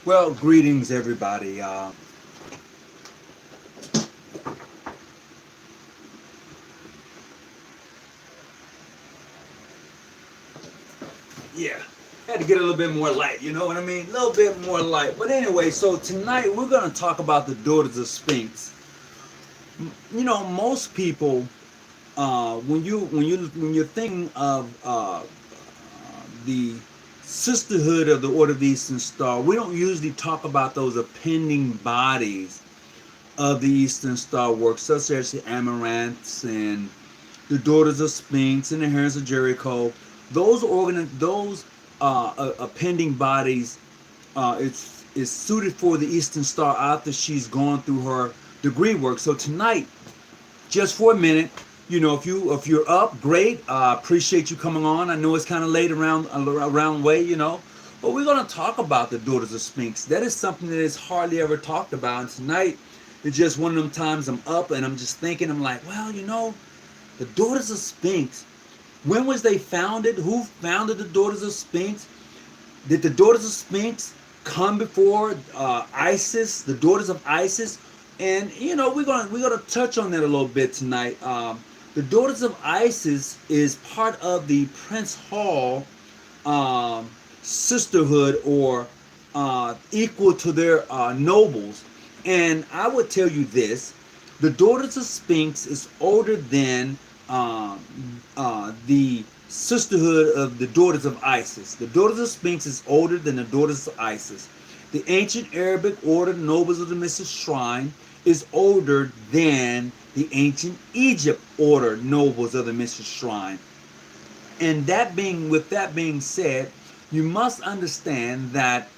Well, greetings, everybody. Yeah, had to get a little bit more light. You know what I mean? A little bit more light. But anyway, so tonight we're gonna talk about the Daughters of Sphinx. You know, most people, when you're thinking of the sisterhood of the Order of the Eastern Star, we don't usually talk about those appending bodies of the Eastern Star work, such as the Amaranths and the Daughters of Sphinx and the Herons of Jericho. Those appending bodies, it's is suited for the Eastern Star after she's gone through her degree work. So tonight, just for a minute, if you're up, great. Appreciate you coming on. I know it's kind of late around way, but we're gonna talk about the Daughters of Sphinx. That is something that is hardly ever talked about. And tonight, it's just one of them times I'm up and I'm just thinking, I'm like, well, the Daughters of Sphinx. When was they founded? Who founded the Daughters of Sphinx? Did the Daughters of Sphinx come before Isis, the Daughters of Isis? And we're gonna touch on that a little bit tonight. The Daughters of Isis is part of the Prince Hall sisterhood, or equal to their nobles. And I would tell you this: the Daughters of Sphinx is older than the sisterhood of the Daughters of Isis. The Daughters of Sphinx is older than the Daughters of Isis. The ancient Arabic order, Nobles of the Mystic Shrine, is older than the ancient Egypt order, Nobles of the Mystic Shrine. And with that being said, you must understand that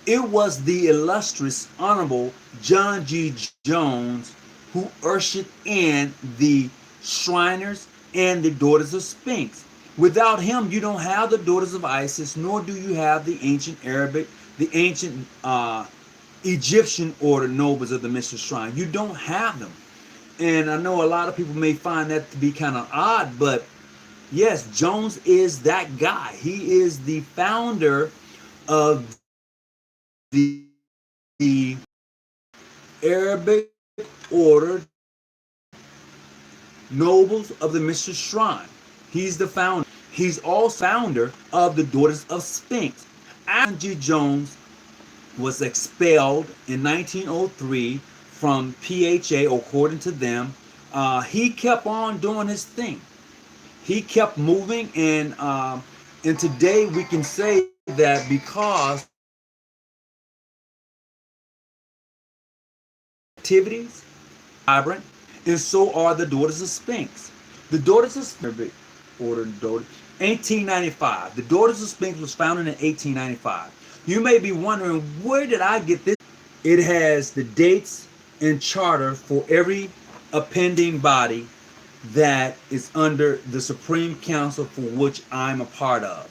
it was the illustrious, honorable John G. Jones who ushered in the Shriners and the Daughters of Sphinx. Without him, you don't have the Daughters of Isis, nor do you have the ancient Arabic, the ancient Egyptian order Nobles of the Mystic Shrine. You don't have them. And I know a lot of people may find that to be kind of odd, but yes, Jones is that guy. He is the founder of the Arabic order Nobles of the Mystic Shrine. He's the founder. He's also founder of the Daughters of Sphinx. After G. Jones was expelled in 1903 from PHA, according to them, he kept on doing his thing. He kept moving, and today we can say that because activities vibrant, and so are the Daughters of Sphinx. The Daughters of Sphinx, order daughter, 1895. The Daughters of Sphinx was founded in 1895. You may be wondering, where did I get this? It has the dates and charter for every appending body that is under the Supreme Council, for which I'm a part of.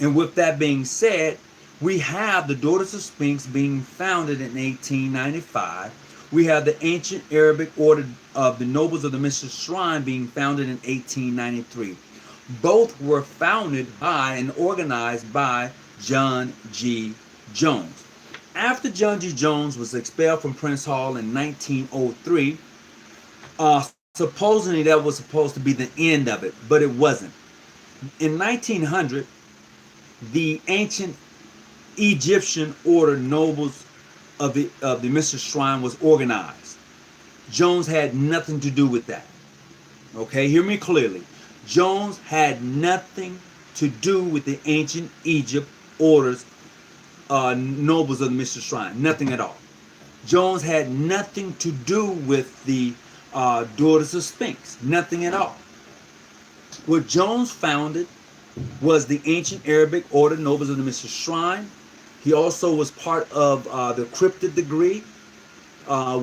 And with that being said, we have the Daughters of Sphinx being founded in 1895. We have the ancient Arabic order of the Nobles of the Mystic Shrine being founded in 1893. Both were founded by and organized by John G. Jones. After John G. Jones was expelled from Prince Hall in 1903, supposedly that was supposed to be the end of it, but it wasn't. In 1900, the ancient Egyptian order Nobles of the Mystic Shrine was organized. Jones had nothing to do with that. Okay, hear me clearly. Jones had nothing to do with the ancient Egypt orders, Nobles of the Mystic Shrine. Nothing at all. Jones had nothing to do with the Daughters of Sphinx. Nothing at all. What Jones founded was the ancient Arabic order Nobles of the Mystic Shrine. He also was part of the cryptid degree,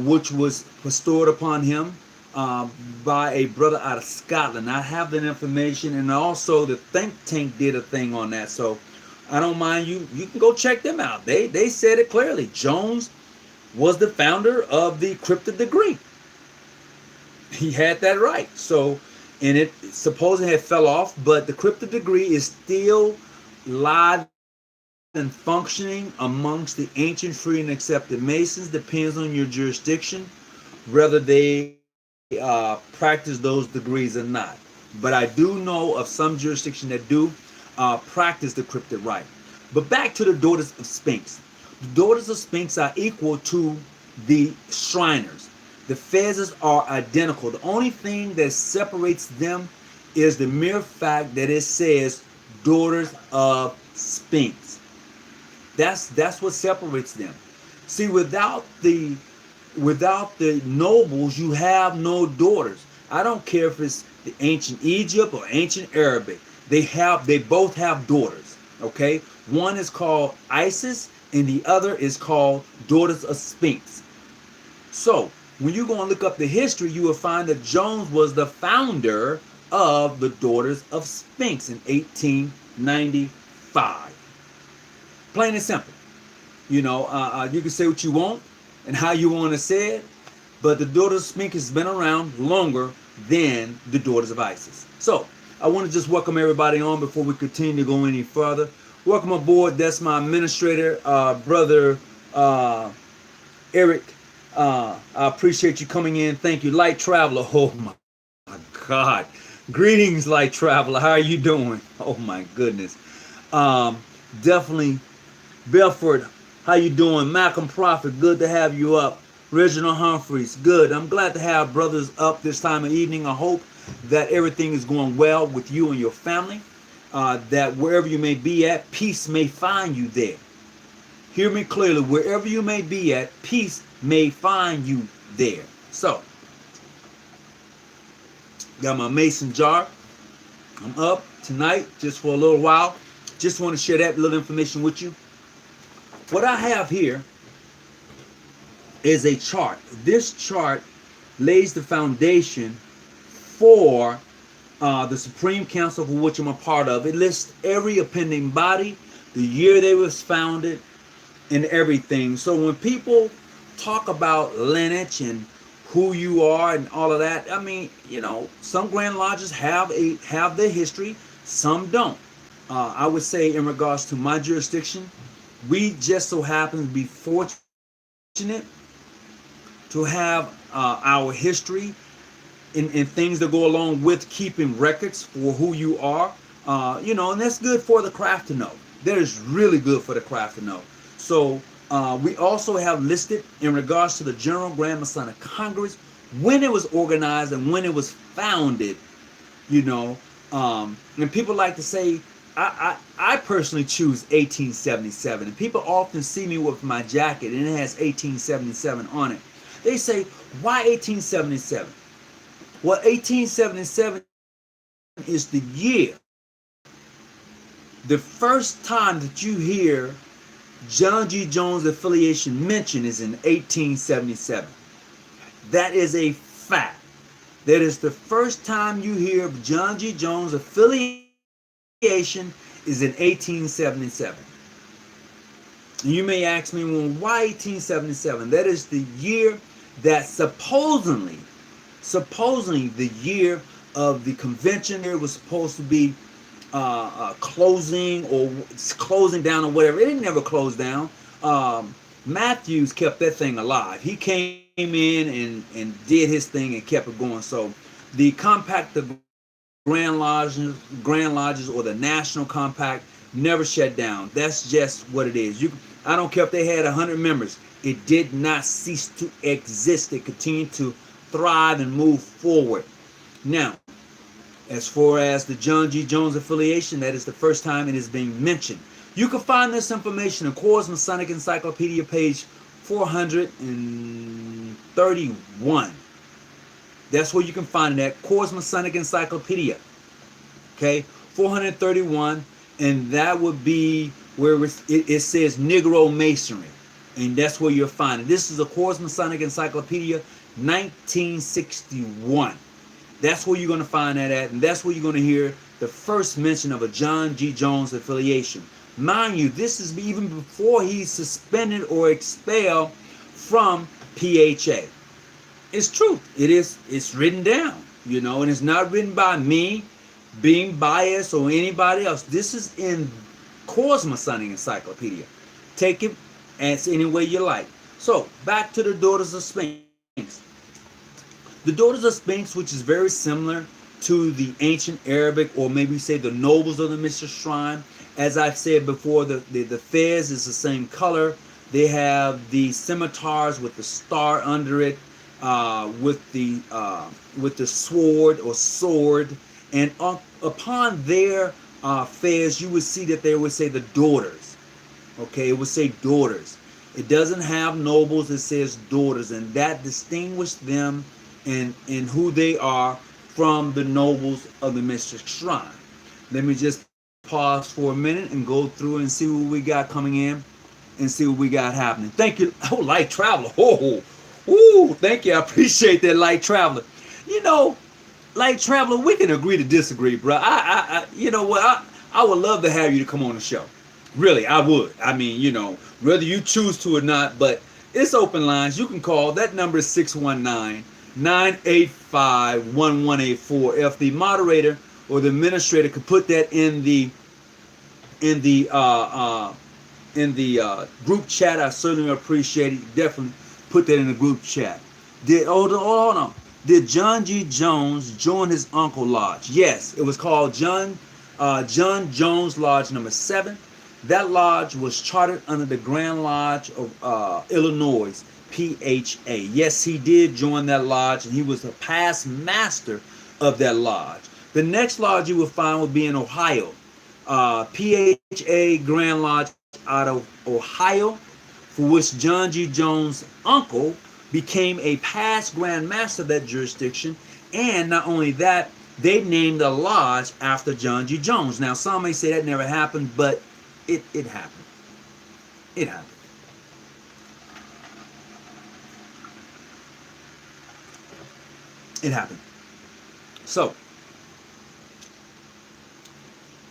which was bestowed upon him by a brother out of Scotland. I have that information, and also the think tank did a thing on that. So I don't mind you. You can go check them out. They said it clearly. Jones was the founder of the cryptid degree. He had that right. So, and it supposedly had fell off, but the cryptid degree is still live and functioning amongst the ancient, free, and accepted Masons depends on your jurisdiction, whether they practice those degrees or not. But I do know of some jurisdictions that do practice the cryptid rite. But back to the Daughters of Sphinx. The Daughters of Sphinx are equal to the Shriners. The phases are identical. The only thing that separates them is the mere fact that it says Daughters of Sphinx. That's what separates them. See, without the nobles, you have no daughters. I don't care if it's the ancient Egypt or ancient Arabic. They both have daughters. Okay? One is called Isis and the other is called Daughters of Sphinx. So, when you go and look up the history, you will find that Jones was the founder of the Daughters of Sphinx in 1895. Plain and simple. You can say what you want and how you want to say it, but the Daughters of Sphinx has been around longer than the Daughters of Isis. So, I want to just welcome everybody on before we continue to go any further. Welcome aboard. That's my administrator, brother Eric. I appreciate you coming in. Thank you. Light Traveler. Oh my God. Greetings, Light Traveler. How are you doing? Oh my goodness. Definitely. Belford, how you doing? Malcolm Prophet, good to have you up. Reginald Humphreys, good. I'm glad to have brothers up this time of evening. I hope that everything is going well with you and your family. That wherever you may be at, peace may find you there. Hear me clearly. Wherever you may be at, peace may find you there. So, got my mason jar. I'm up tonight just for a little while. Just want to share that little information with you. What I have here is a chart. This chart lays the foundation for the Supreme Council, for which I'm a part of. It lists every appending body, the year they was founded, and everything. So when people talk about lineage and who you are and all of that, I mean, some Grand Lodges have their history, some don't. I would say in regards to my jurisdiction, we just so happen to be fortunate to have our history and things that go along with keeping records for who you are, and that's good for the craft to know. That is really good for the craft to know. So we also have listed in regards to the General Grand Masonic Congress, when it was organized and when it was founded, and people like to say, I personally choose 1877, and people often see me with my jacket and it has 1877 on it. They say, why 1877? Well, 1877 is the year, the first time that you hear John G. Jones affiliation mentioned is in 1877. That is a fact. That is the first time you hear of John G. Jones affiliation is in 1877. And you may ask me, well, why 1877? That is the year that supposedly the year of the convention. It was supposed to be closing down or whatever. It didn't never close down. Matthews kept that thing alive. He came in and did his thing and kept it going. So the compact of Grand Lodges or the National Compact never shut down. That's just what it is. I don't care if they had 100 members. It did not cease to exist. It continued to thrive and move forward. Now, as far as the John G. Jones affiliation, that is the first time it is being mentioned. You can find this information in Coors Masonic Encyclopedia, page 431. That's where you can find it at, Coors Masonic Encyclopedia. Okay, 431, and that would be where it says Negro Masonry, and that's where you'll find it. This is a Coors Masonic Encyclopedia, 1961. That's where you're going to find that at, and that's where you're going to hear the first mention of a John G. Jones affiliation. Mind you, this is even before he's suspended or expelled from PHA. It's true. It's written down, and it's not written by me being biased or anybody else. This is in course, Masonic Encyclopedia. Take it as any way you like. So, back to the Daughters of Sphinx. The Daughters of Sphinx, which is very similar to the ancient Arabic, or maybe say the nobles of the Mystery Shrine. As I've said before, the fez is the same color. They have the scimitars with the star under it, with the sword, and upon their fez, you would see that they would say the daughters. Okay, it would say daughters. It doesn't have nobles, it says daughters, and that distinguished them in who they are from the nobles of the Mystic Shrine. Let me just pause for a minute and go through and see what we got coming in and see what we got happening. Thank you. Oh, Light Traveler. Oh, thank you. I appreciate that, Light Traveler. You know, Light Traveler, we can agree to disagree, bro. You know what? I would love to have you to come on the show. Really, I would. I mean, you know, whether you choose to or not, but it's open lines. You can call. That number is 619-985-1184. If the moderator or the administrator could put that in the group chat, I certainly appreciate it. Definitely put that in the group chat. Hold on. Did John G. Jones join his uncle lodge? Yes, it was called John Jones Lodge number 7. That lodge was chartered under the Grand Lodge of Illinois, PHA. Yes, he did join that lodge, and he was the past master of that lodge. The next lodge you will find will be in Ohio, PHA Grand Lodge out of Ohio, for which John G. Jones' uncle became a past Grand Master of that jurisdiction. And not only that, they named a lodge after John G. Jones. Now, some may say that never happened, but it happened. It happened. It happened. So,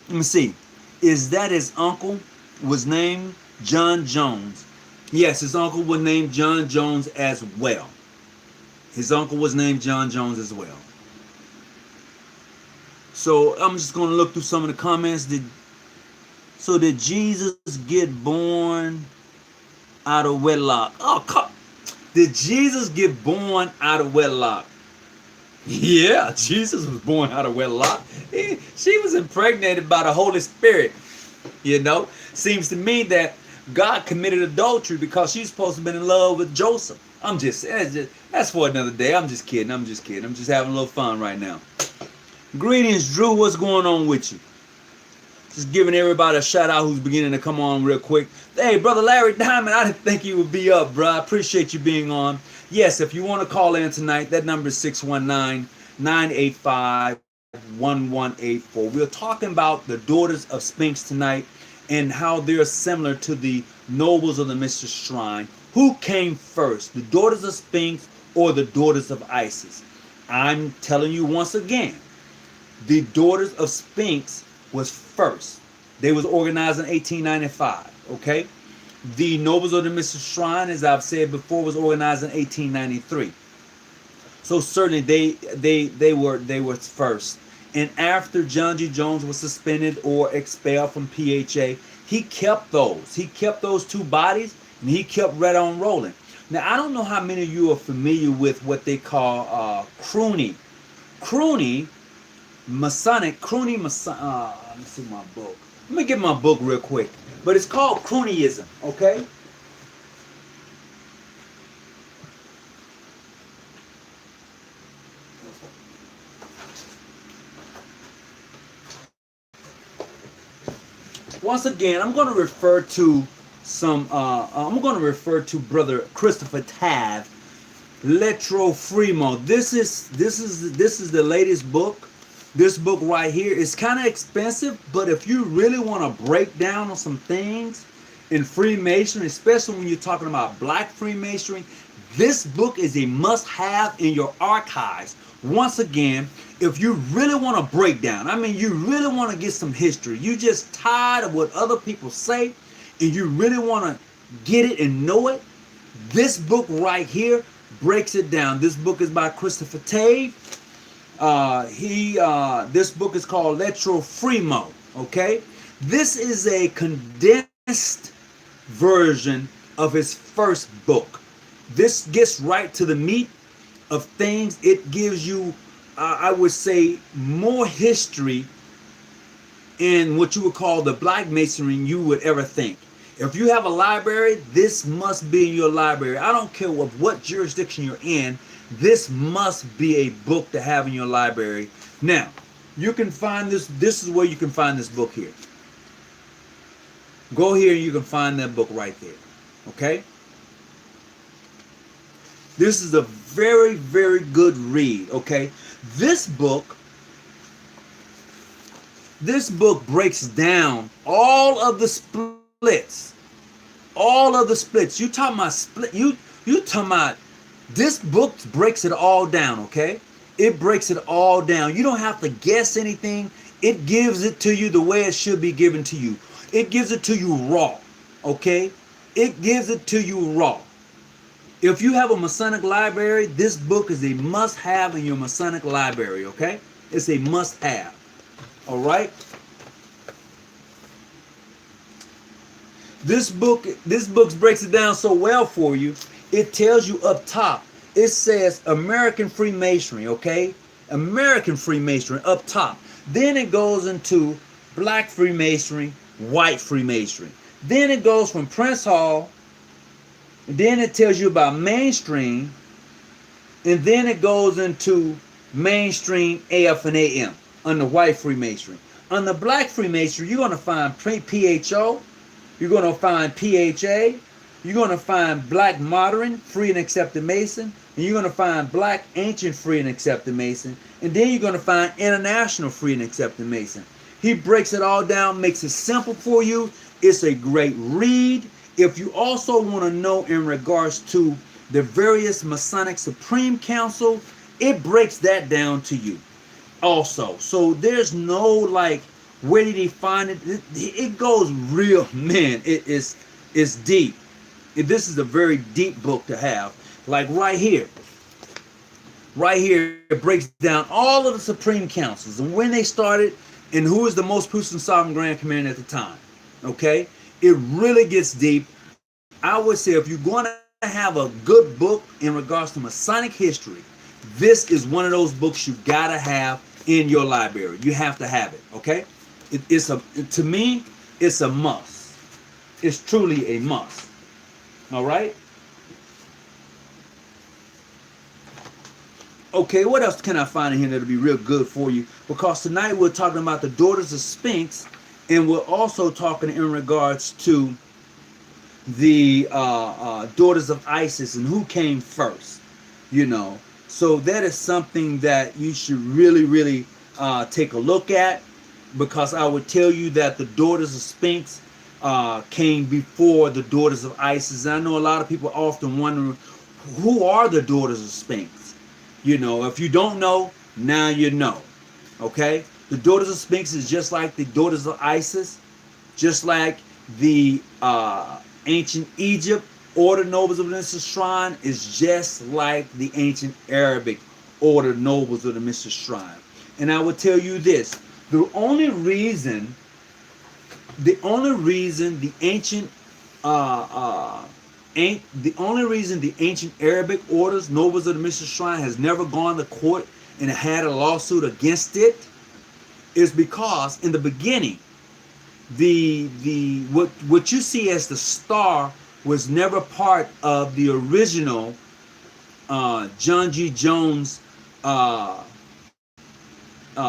let me see. Is that his uncle was named John Jones? Yes, his uncle was named John Jones as well. His uncle was named John Jones as well. So I'm just going to look through some of the comments. Did Jesus get born out of wedlock? Did Jesus get born out of wedlock? Yeah, Jesus was born out of wedlock. She was impregnated by the Holy Spirit. You know, seems to me that God committed adultery because she's supposed to have been in love with Joseph. That's for another day. I'm just kidding. I'm just having a little fun right now. Greetings, Drew. What's going on with you? Just giving everybody a shout out who's beginning to come on real quick. Hey, Brother Larry Diamond, I didn't think you would be up, bro. I appreciate you being on. Yes, if you want to call in tonight, that number is 619-985-1184. We're talking about the Daughters of Sphinx tonight and how they're similar to the nobles of the Mystery Shrine. Who came first, the Daughters of Sphinx or the Daughters of Isis? I'm telling you once again, the Daughters of Sphinx was first. They was organized in 1895, okay? The Nobles of the Mystery Shrine, as I've said before, was organized in 1893. So certainly they were first. And after John G. Jones was suspended or expelled from PHA, he kept those. He kept those two bodies, and he kept right on rolling. Now, I don't know how many of you are familiar with what they call crooning. Crooning, Masonic, crooning, let me see my book. Let me get my book real quick. But it's called cronyism, okay? Once again, I'm going to refer to Brother Christopher Tav, Letro Fremo. This is the latest book. This book right here is kind of expensive, but if you really want to break down on some things in Freemasonry, especially when you're talking about Black Freemasonry, this book is a must-have in your archives. Once again, if you really want to break down, I mean, you really want to get some history, you just tired of what other people say, and you really want to get it and know it, this book right here breaks it down. This book is by Christopher Tav. This book is called Letro Fremo, okay? This is a condensed version of his first book. This gets right to the meat of things. It gives you, I would say, more history in what you would call the black masonry you would ever think. If you have a library, this must be in your library. I don't care what jurisdiction you're in, this must be a book to have in your library. Now, you can find this. This is where you can find this book here. Go here and you can find that book right there. Okay? This is a very, very good read. Okay? This book breaks down all of the splits. All of the splits. You talking about split? You talking about this book breaks it all down, okay? It breaks it all down. You don't have to guess anything. It gives it to you the way it should be given to you. It gives it to you raw, okay? It gives it to you raw. If you have a Masonic library, this book is a must-have in your Masonic library, okay? It's a must-have, all right? This book breaks it down so well for you. It tells you up top. It says American Freemasonry, okay? American Freemasonry up top. Then it goes into Black Freemasonry, White Freemasonry. Then it goes from Prince Hall. And then it tells you about mainstream. And then it goes into mainstream AF and AM under White Freemasonry. Under Black Freemasonry, you're going to find PHO. You're going to find PHA. You're going to find Black Modern, Free and Accepted Mason. And you're going to find Black Ancient, Free and Accepted Mason. And then you're going to find International, Free and Accepted Mason. He breaks it all down, makes it simple for you. It's a great read. If you also want to know in regards to the various Masonic Supreme Council, it breaks that down to you also. So there's no like, where did he find it? It goes real, man. It's deep. This is a very deep book to have. Like right here, it breaks down all of the Supreme Councils and when they started and who is the most puissant sovereign grand commander at the time. Okay, it really gets deep. I would say if you're going to have a good book in regards to Masonic history, this is one of those books you gotta have in your library. You have to have it. Okay, to me, it's a must. It's truly a must. All right. Okay, what else can I find in here that'll be real good for you? Because tonight we're talking about the Daughters of Sphinx, and we're also talking in regards to the Daughters of Isis and who came first. You know, so that is something that you should really, really take a look at, because I would tell you that the Daughters of Sphinx came before the Daughters of Isis. And I know a lot of people often wonder, who are the Daughters of Sphinx? You know, if you don't know, now you know. Okay? The Daughters of Sphinx is just like the Daughters of Isis, just like the ancient Egypt Order Nobles of the Mystic Shrine is just like the ancient Arabic Order Nobles of the Mystic Shrine. And I will tell you this, the only reason the ancient Arabic orders, nobles of the Mystic Shrine, has never gone to court and had a lawsuit against it is because in the beginning, what you see as the star was never part of the original John G. Jones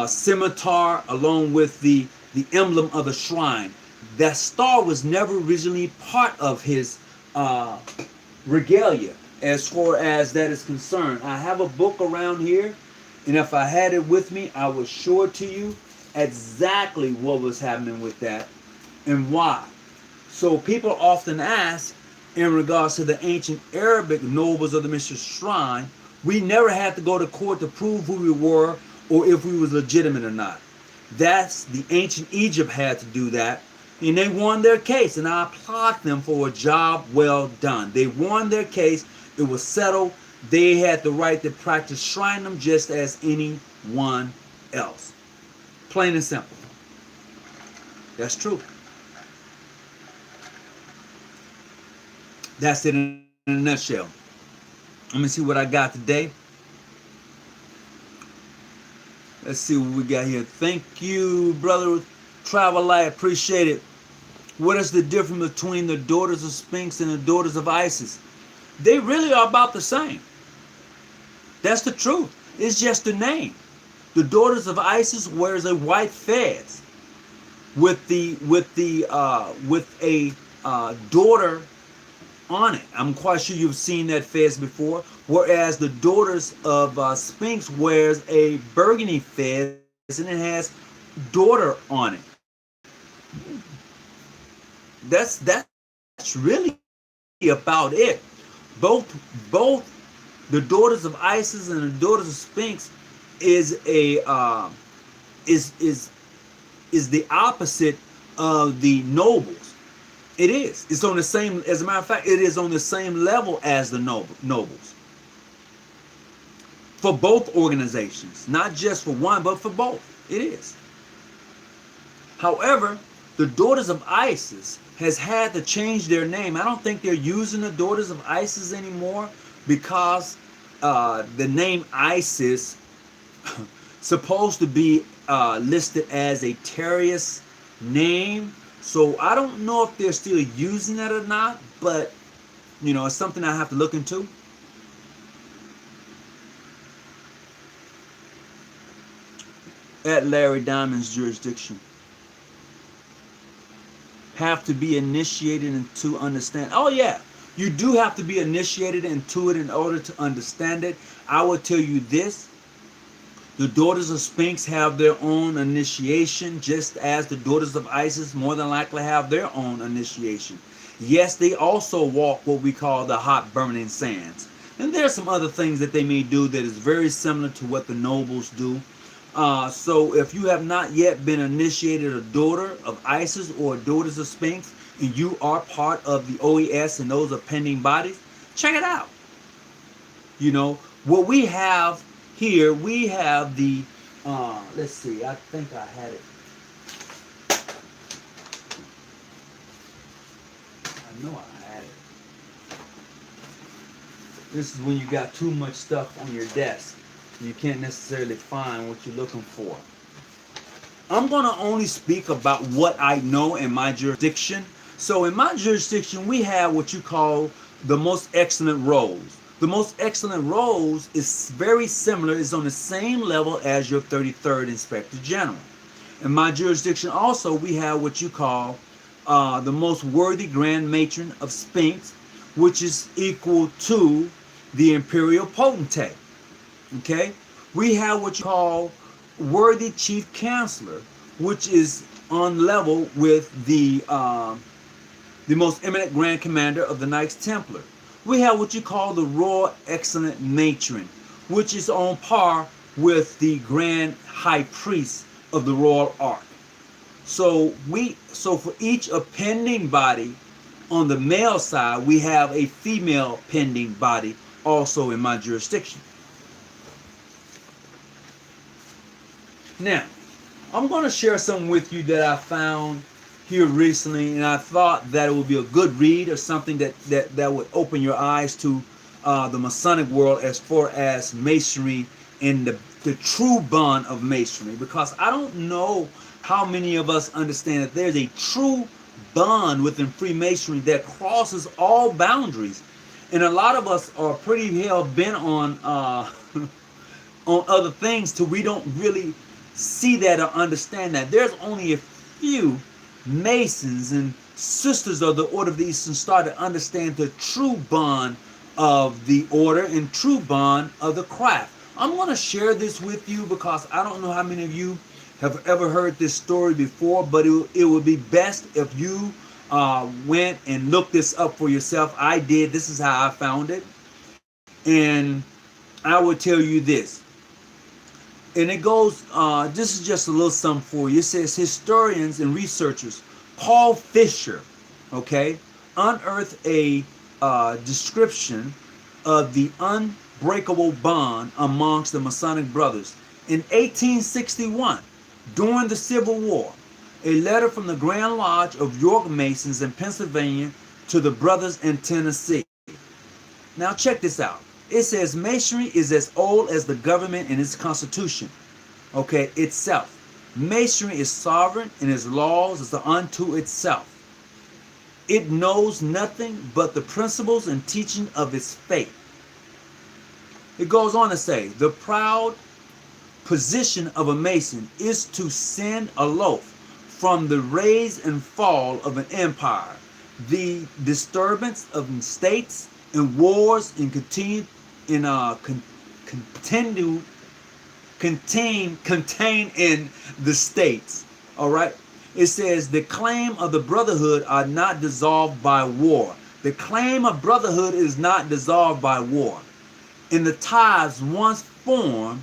scimitar along with the emblem of the shrine. That star was never originally part of his regalia as far as that is concerned. I have a book around here, and if I had it with me, I would show it to you exactly what was happening with that and why. So people often ask in regards to the ancient Arabic nobles of the Mystic Shrine, we never had to go to court to prove who we were or if we was legitimate or not. That's the ancient Egypt had to do that, and they won their case, and I applaud them for a job well done. They won their case. It was settled. They had the right to practice shrinedom just as anyone else. Plain and simple. That's true. That's it in a nutshell. Let me see what I got today. Let's see what we got here. Thank you, brother Travel Light. Appreciate it. What is the difference between the Daughters of Sphinx and the Daughters of Isis? They really are about the same. That's the truth. It's just the name. The Daughters of Isis wears a white fez with a daughter on it. I'm quite sure you've seen that fez before. Whereas the Daughters of Sphinx wears a burgundy fez and it has daughter on it. That's really about it. Both the Daughters of Isis and the Daughters of Sphinx is a is the opposite of the nobles. It is. It's on the same. As a matter of fact, it is on the same level as the nobles. For both organizations, not just for one, but for both. It is. However, the Daughters of Isis has had to change their name. I don't think they're using the Daughters of Isis anymore because the name Isis supposed to be listed as a terrorist name. So I don't know if they're still using that or not, but you know, it's something I have to look into. At Larry Diamond's jurisdiction. Have to be initiated into understand. Oh yeah, you do have to be initiated into it in order to understand it. I will tell you this. The Daughters of Sphinx have their own initiation, just as the Daughters of Isis more than likely have their own initiation. Yes, they also walk what we call the hot burning sands. And there's some other things that they may do that is very similar to what the nobles do. So if you have not yet been initiated a Daughter of Isis or Daughters of Sphinx, and you are part of the OES and those are pending bodies, check it out. You know, what we have here, we have the, let's see, I think I had it. I know I had it. This is when you got too much stuff on your desk. You can't necessarily find what you're looking for. I'm going to only speak about what I know in my jurisdiction. So in my jurisdiction, we have what you call the most excellent roles. The most excellent roles is very similar, is on the same level as your 33rd Inspector General. In my jurisdiction also, we have what you call the most worthy Grand Matron of Sphinx, which is equal to the Imperial Potentate. Okay, we have what you call worthy Chief Counselor, which is on level with the most eminent Grand Commander of the Knights Templar. We have what you call the Royal Excellent Matron, which is on par with the Grand High Priest of the Royal Ark. So for each pending body on the male side, we have a female pending body also in my jurisdiction. Now, I'm going to share something with you that I found here recently, and I thought that it would be a good read or something that would open your eyes to the Masonic world as far as Masonry and the true bond of Masonry. Because I don't know how many of us understand that there's a true bond within Freemasonry that crosses all boundaries. And a lot of us are pretty hell bent on on other things till we don't really see that or understand that. There's only a few Masons and Sisters of the Order of the Eastern Star to understand the true bond of the order and true bond of the craft. I'm going to share this with you because I don't know how many of you have ever heard this story before, but it would be best if you went and looked this up for yourself. I did. This is how I found it. And I will tell you this. And it goes, this is just a little something for you. It says, historians and researchers, Paul Fisher, okay, unearthed a description of the unbreakable bond amongst the Masonic brothers in 1861 during the Civil War. A letter from the Grand Lodge of York Masons in Pennsylvania to the brothers in Tennessee. Now check this out. It says Masonry is as old as the government and its constitution, okay, itself. Masonry is sovereign and its laws is unto itself. It knows nothing but the principles and teaching of its faith. It goes on to say, the proud position of a Mason is to send a loaf from the rise and fall of an empire, the disturbance of states and wars and contain in the states. All right. It says the claim of the brotherhood are not dissolved by war. The claim of brotherhood is not dissolved by war. In the ties once formed,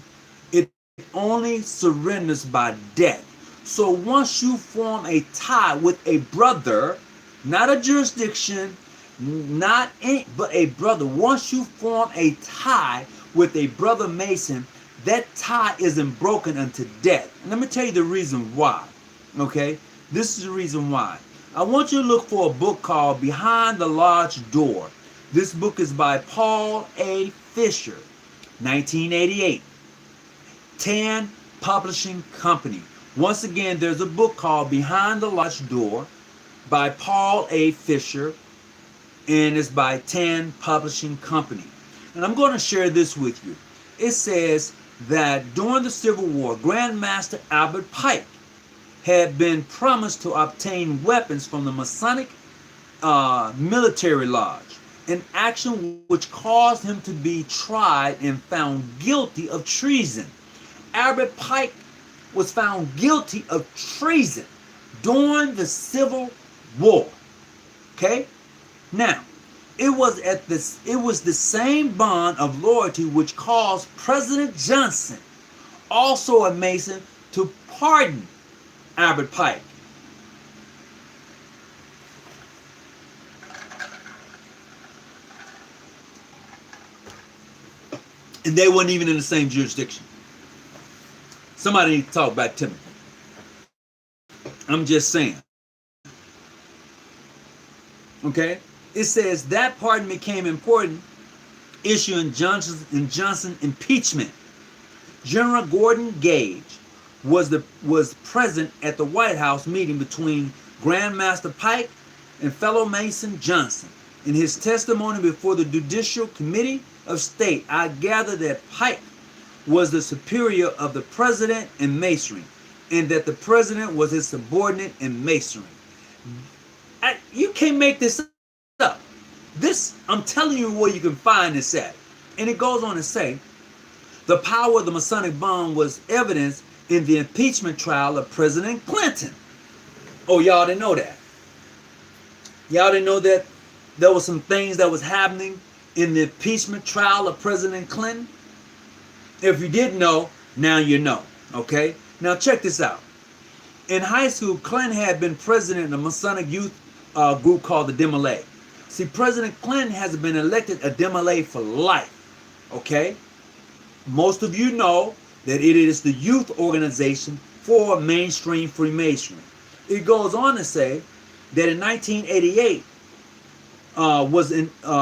it only surrenders by death. So once you form a tie with a brother, not a jurisdiction, not any, but a brother, once you form a tie with a brother Mason, that tie isn't broken unto death. And let me tell you the reason why. Okay, this is the reason why. I want you to look for a book called Behind the Lodge Door. This book is by Paul A. Fisher, 1988. 10 Publishing Company. Once again, there's a book called Behind the Lodge Door by Paul A. Fisher, and it's by 10 Publishing Company. And I'm going to share this with you. It says that during the Civil War, Grandmaster Albert Pike had been promised to obtain weapons from the Masonic military lodge, an action which caused him to be tried and found guilty of treason. Albert Pike was found guilty of treason during the Civil War. Okay? Now, it was the same bond of loyalty which caused President Johnson, also a Mason, to pardon Albert Pike. And they weren't even in the same jurisdiction. Somebody need to talk back to me. I'm just saying. Okay? It says that pardon became important issue in Johnson impeachment. General Gordon Gage was present at the White House meeting between Grandmaster Pike and fellow Mason Johnson. In his testimony before the Judicial Committee of State, I gather that Pike was the superior of the president in Masonry, and that the president was his subordinate in Masonry. You can't make this up. This, I'm telling you where you can find this at. And it goes on to say, the power of the Masonic bond was evidenced in the impeachment trial of President Clinton. Oh, y'all didn't know that. Y'all didn't know that there were some things that was happening in the impeachment trial of President Clinton? If you didn't know, now you know. Okay? Now check this out. In high school, Clinton had been president of a Masonic youth group called the Demolay. See, President Clinton has been elected a Demolay for life. Okay? Most of you know that it is the youth organization for mainstream Freemasonry. It goes on to say that in 1988,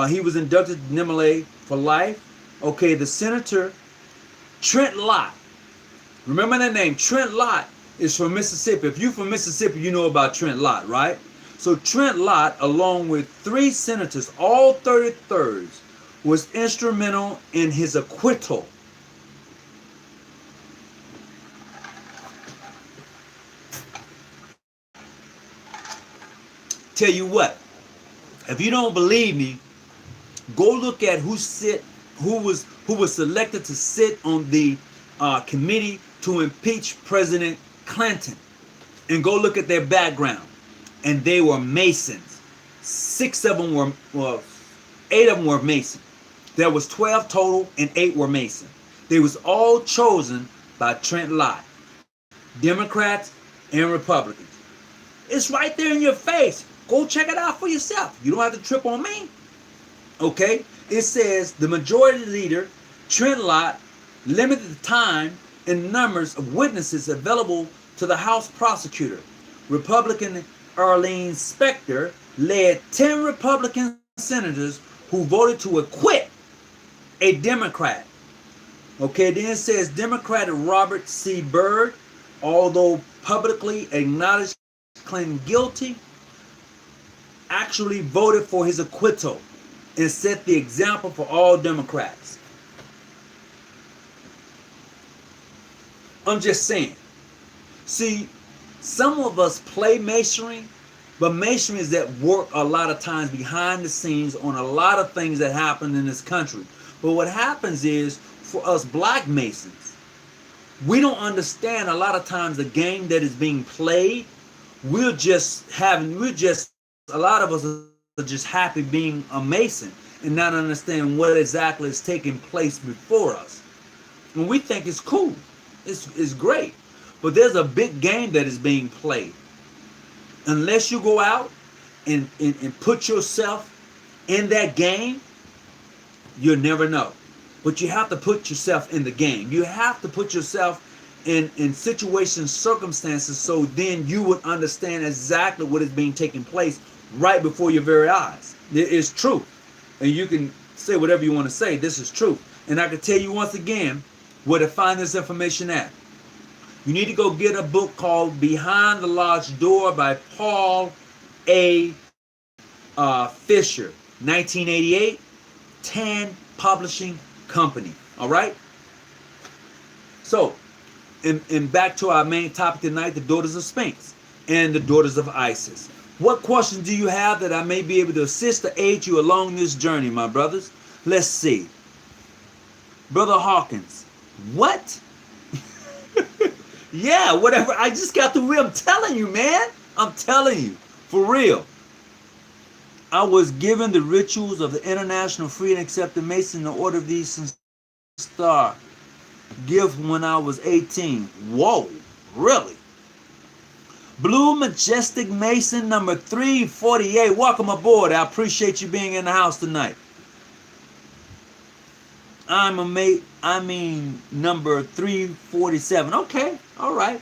he was inducted to Demolay for life. Okay, the Senator Trent Lott. Remember that name, Trent Lott is from Mississippi. If you're from Mississippi, you know about Trent Lott, right? So Trent Lott, along with 3 senators, all 33rds, was instrumental in his acquittal. Tell you what, if you don't believe me, go look at who was selected to sit on the committee to impeach President Clinton, and go look at their background. And they were Masons. 8 of them were Masons. There was 12 total, and 8 were Masons. They was all chosen by Trent Lott, Democrats and Republicans. It's right there in your face. Go check it out for yourself. You don't have to trip on me. Okay? It says the majority leader, Trent Lott, limited the time and numbers of witnesses available to the House prosecutor, Republican Arlene Specter led 10 Republican senators who voted to acquit a Democrat. Okay, then it says Democrat Robert C. Byrd, although publicly acknowledged Clinton guilty, actually voted for his acquittal and set the example for all Democrats. I'm just saying. See, some of us play masonry, but masonry is at work a lot of times behind the scenes on a lot of things that happen in this country. But what happens is, for us black masons, we don't understand a lot of times the game that is being played. A lot of us are just happy being a mason and not understanding what exactly is taking place before us. And we think it's cool. It's great. But there's a big game that is being played. Unless you go out and put yourself in that game, you'll never know. But you have to put yourself in the game. You have to put yourself in situations, circumstances, so then you would understand exactly what is being taking place right before your very eyes. It is truth. And you can say whatever you want to say. This is truth. And I can tell you once again where to find this information at. You need to go get a book called Behind the Lodge Door by Paul A. Fisher, 1988, Tan Publishing Company. All right? So, and back to our main topic tonight, the Daughters of Sphinx and the Daughters of Isis. What questions do you have that I may be able to assist or aid you along this journey, my brothers? Let's see. Brother Hawkins, what? Yeah, whatever. I just got the real. I'm telling you, man. I'm telling you. For real. I was given the rituals of the International Free and Accepted Mason in the Order of the Eastern Star gift when I was 18. Whoa, really? Blue Majestic Mason number 348. Welcome aboard. I appreciate you being in the house tonight. Number 347. Okay, all right.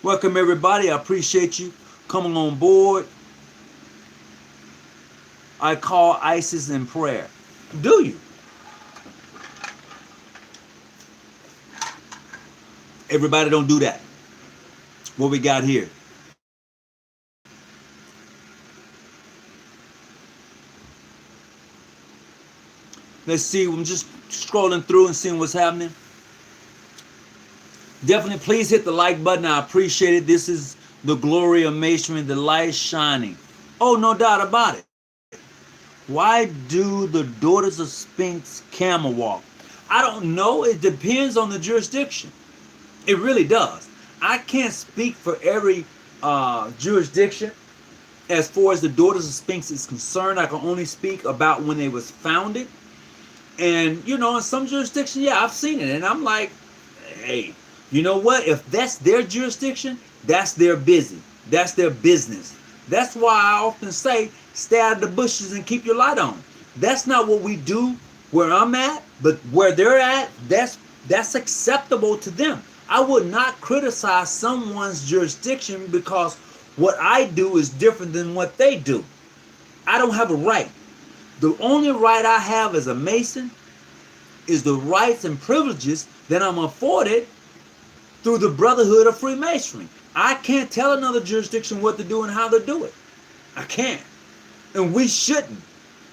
Welcome everybody. I appreciate you coming on board. I call ISIS in prayer. Do you? Everybody don't do that. What we got here? Let's see. I'm just scrolling through and seeing what's happening. Definitely please hit the like button. I appreciate it. This is the glory of masonry. The light is shining. Oh, no doubt about it. Why do the Daughters of Sphinx camel walk? I don't know. It depends on the jurisdiction. It really does. I can't speak for every jurisdiction as far as the Daughters of Sphinx is concerned. I can only speak about when they was founded. And, you know, in some jurisdictions, yeah, I've seen it. And I'm like, hey, you know what? If that's their jurisdiction, that's their business. That's their business. That's why I often say, stay out of the bushes and keep your light on. That's not what we do where I'm at, but where they're at, that's acceptable to them. I would not criticize someone's jurisdiction because what I do is different than what they do. I don't have a right. The only right I have as a Mason is the rights and privileges that I'm afforded through the Brotherhood of Freemasonry. I can't tell another jurisdiction what to do and how to do it. I can't. And we shouldn't.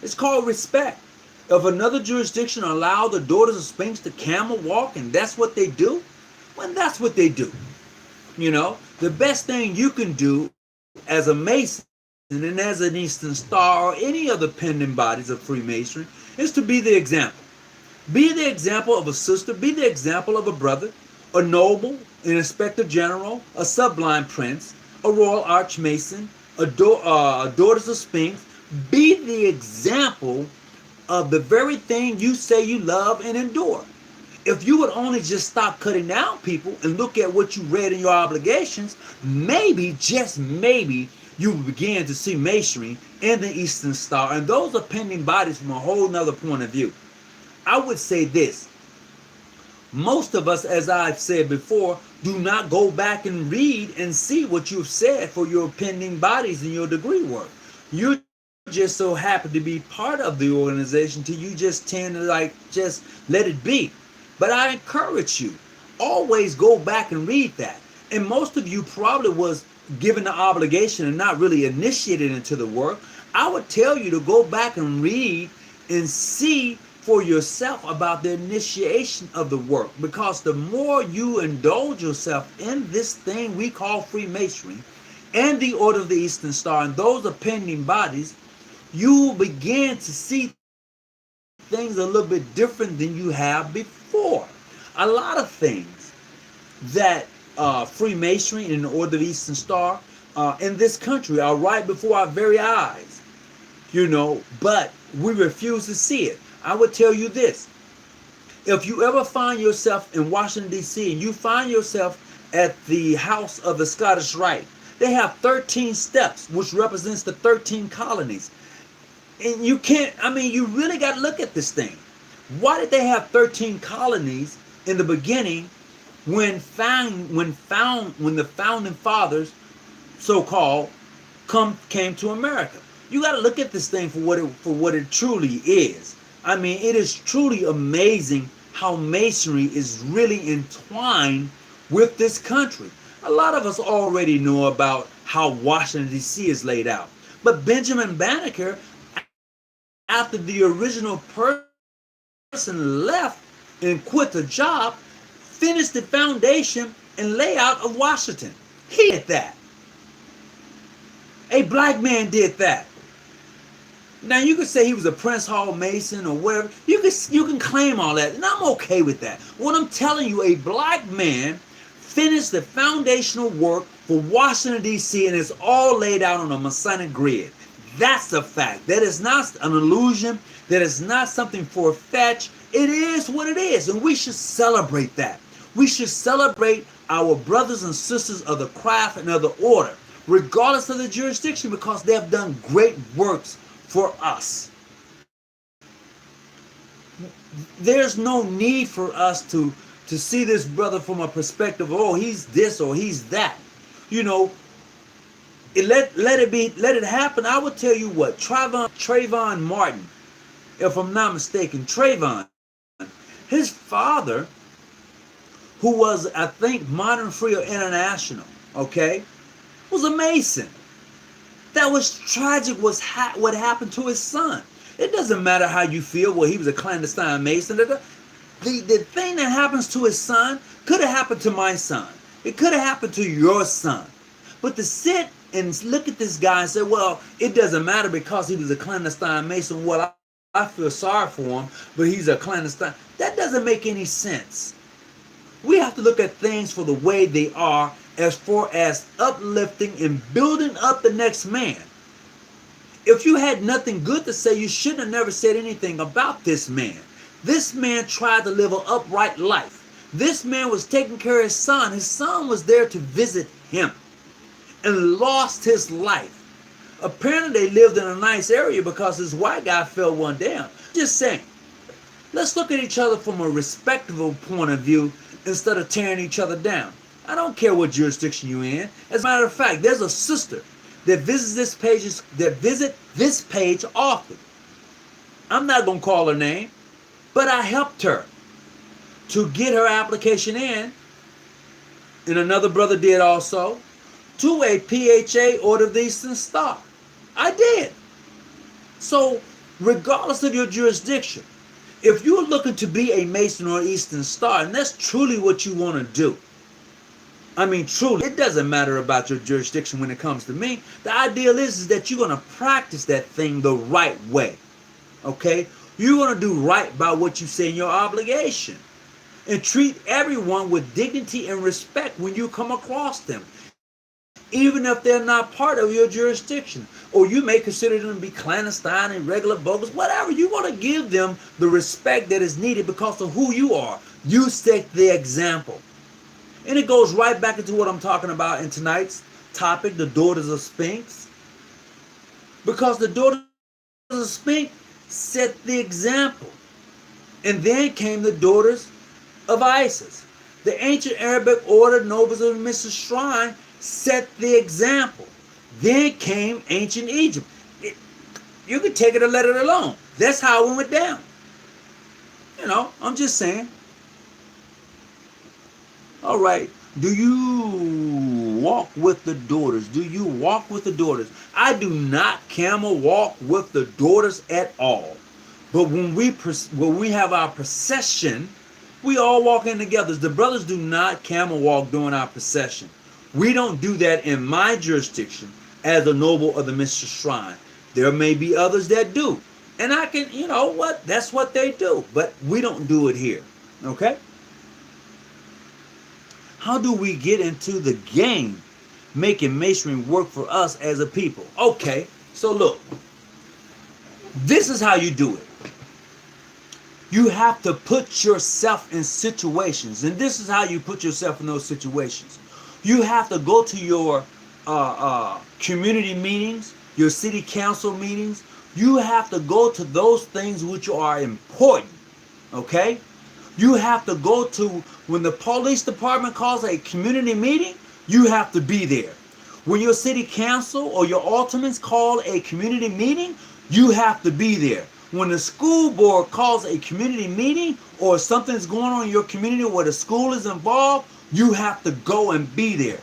It's called respect. If another jurisdiction allow the Daughters of Sphinx to camel walk and that's what they do, well, that's what they do. You know, the best thing you can do as a Mason and as an Eastern Star or any other pending bodies of Freemasonry is to be the example. Be the example of a sister, be the example of a brother, a noble, an inspector general, a sublime prince, a royal archmason, a Daughters of Sphinx. Be the example of the very thing you say you love and endure. If you would only just stop cutting down people and look at what you read in your obligations, maybe, just maybe, you will begin to see masonry in the Eastern Star. And those are pending bodies from a whole nother point of view. I would say this. Most of us, as I've said before, do not go back and read and see what you've said for your pending bodies and your degree work. You're just so happy to be part of the organization till you just tend to like just let it be. But I encourage you, always go back and read that. And most of you probably was given the obligation and not really initiated into the work. I would tell you to go back and read and see for yourself about the initiation of the work, because the more you indulge yourself in this thing we call Freemasonry and the Order of the Eastern Star and those appending bodies, you will begin to see things a little bit different than you have before. A lot of things that Freemasonry and the Order of the Eastern Star in this country are right before our very eyes, but we refuse to see it. I would tell you this: if you ever find yourself in Washington, D.C., and you find yourself at the House of the Scottish Rite, they have 13 steps, which represents the 13 colonies. And you really got to look at this thing. Why did they have 13 colonies in the beginning when the founding fathers, so-called, came to America? You got to look at this thing for what it truly is. It is truly amazing how Masonry is really entwined with this country. A lot of us already know about how Washington, D.C. is laid out. But Benjamin Banneker, after the original person left and quit the job, finished the foundation and layout of Washington. He did that. A black man did that. Now, you could say he was a Prince Hall Mason or whatever. You can claim all that, and I'm okay with that. What I'm telling you, a black man finished the foundational work for Washington, D.C., and it's all laid out on a Masonic grid. That's a fact. That is not an illusion. That is not something far-fetched. It is what it is, and we should celebrate that. We should celebrate our brothers and sisters of the craft and of the order, regardless of the jurisdiction, because they have done great works for us. There's no need for us to see this brother from a perspective of, oh, he's this or he's that. Let it happen. I would tell you what, Trayvon Martin, if I'm not mistaken, Trayvon, his father, who was, I think, Modern Free or International, was a Mason. That was tragic what happened to his son. It doesn't matter how you feel, well, he was a clandestine Mason. The thing that happens to his son could have happened to my son. It could have happened to your son. But to sit and look at this guy and say, well, it doesn't matter because he was a clandestine Mason. Well, I feel sorry for him, but he's a clandestine. That doesn't make any sense. We have to look at things for the way they are, as far as uplifting and building up the next man. If you had nothing good to say, you shouldn't have never said anything about this man. This man tried to live an upright life. This man was taking care of his son. His son was there to visit him and lost his life. Apparently they lived in a nice area because this white guy fell one down. Just saying, let's look at each other from a respectable point of view instead of tearing each other down. I don't care what jurisdiction you're in. As a matter of fact, there's a sister that visits this page often. I'm not going to call her name, but I helped her to get her application in, and another brother did also, to a PHA Order of the Eastern Star. I did. So, regardless of your jurisdiction, if you're looking to be a Mason or Eastern Star, and that's truly what you want to do, truly, it doesn't matter about your jurisdiction when it comes to me. The ideal is that you're going to practice that thing the right way. Okay? You're going to do right by what you say in your obligation. And treat everyone with dignity and respect when you come across them, even if they're not part of your jurisdiction. Or you may consider them to be clandestine, irregular, bogus, whatever. You want to give them the respect that is needed because of who you are. You set the example. And it goes right back into what I'm talking about in tonight's topic, the Daughters of Sphinx. Because the Daughters of Sphinx set the example. And then came the Daughters of Isis. The ancient Arabic order nobles of the Mystery Shrine set the example. Then came ancient Egypt. You could take it or let it alone. That's how it went down. I'm just saying. All right. Do you walk with the daughters? Do you walk with the daughters? I do not camel walk with the daughters at all. But when we have our procession, we all walk in together. The brothers do not camel walk during our procession. We don't do that in my jurisdiction as a noble of the Mystery Shrine. There may be others that do. And I can, that's what they do. But we don't do it here. Okay? How do we get into the game making masonry work for us as a people? Okay, so look. This is how you do it. You have to put yourself in situations. And this is how you put yourself in those situations. You have to go to your community meetings, your city council meetings. You have to go to those things which are important. Okay? You have to go to, when the police department calls a community meeting, you have to be there. When your city council or your aldermans call a community meeting, you have to be there. When the school board calls a community meeting or something's going on in your community where the school is involved, you have to go and be there.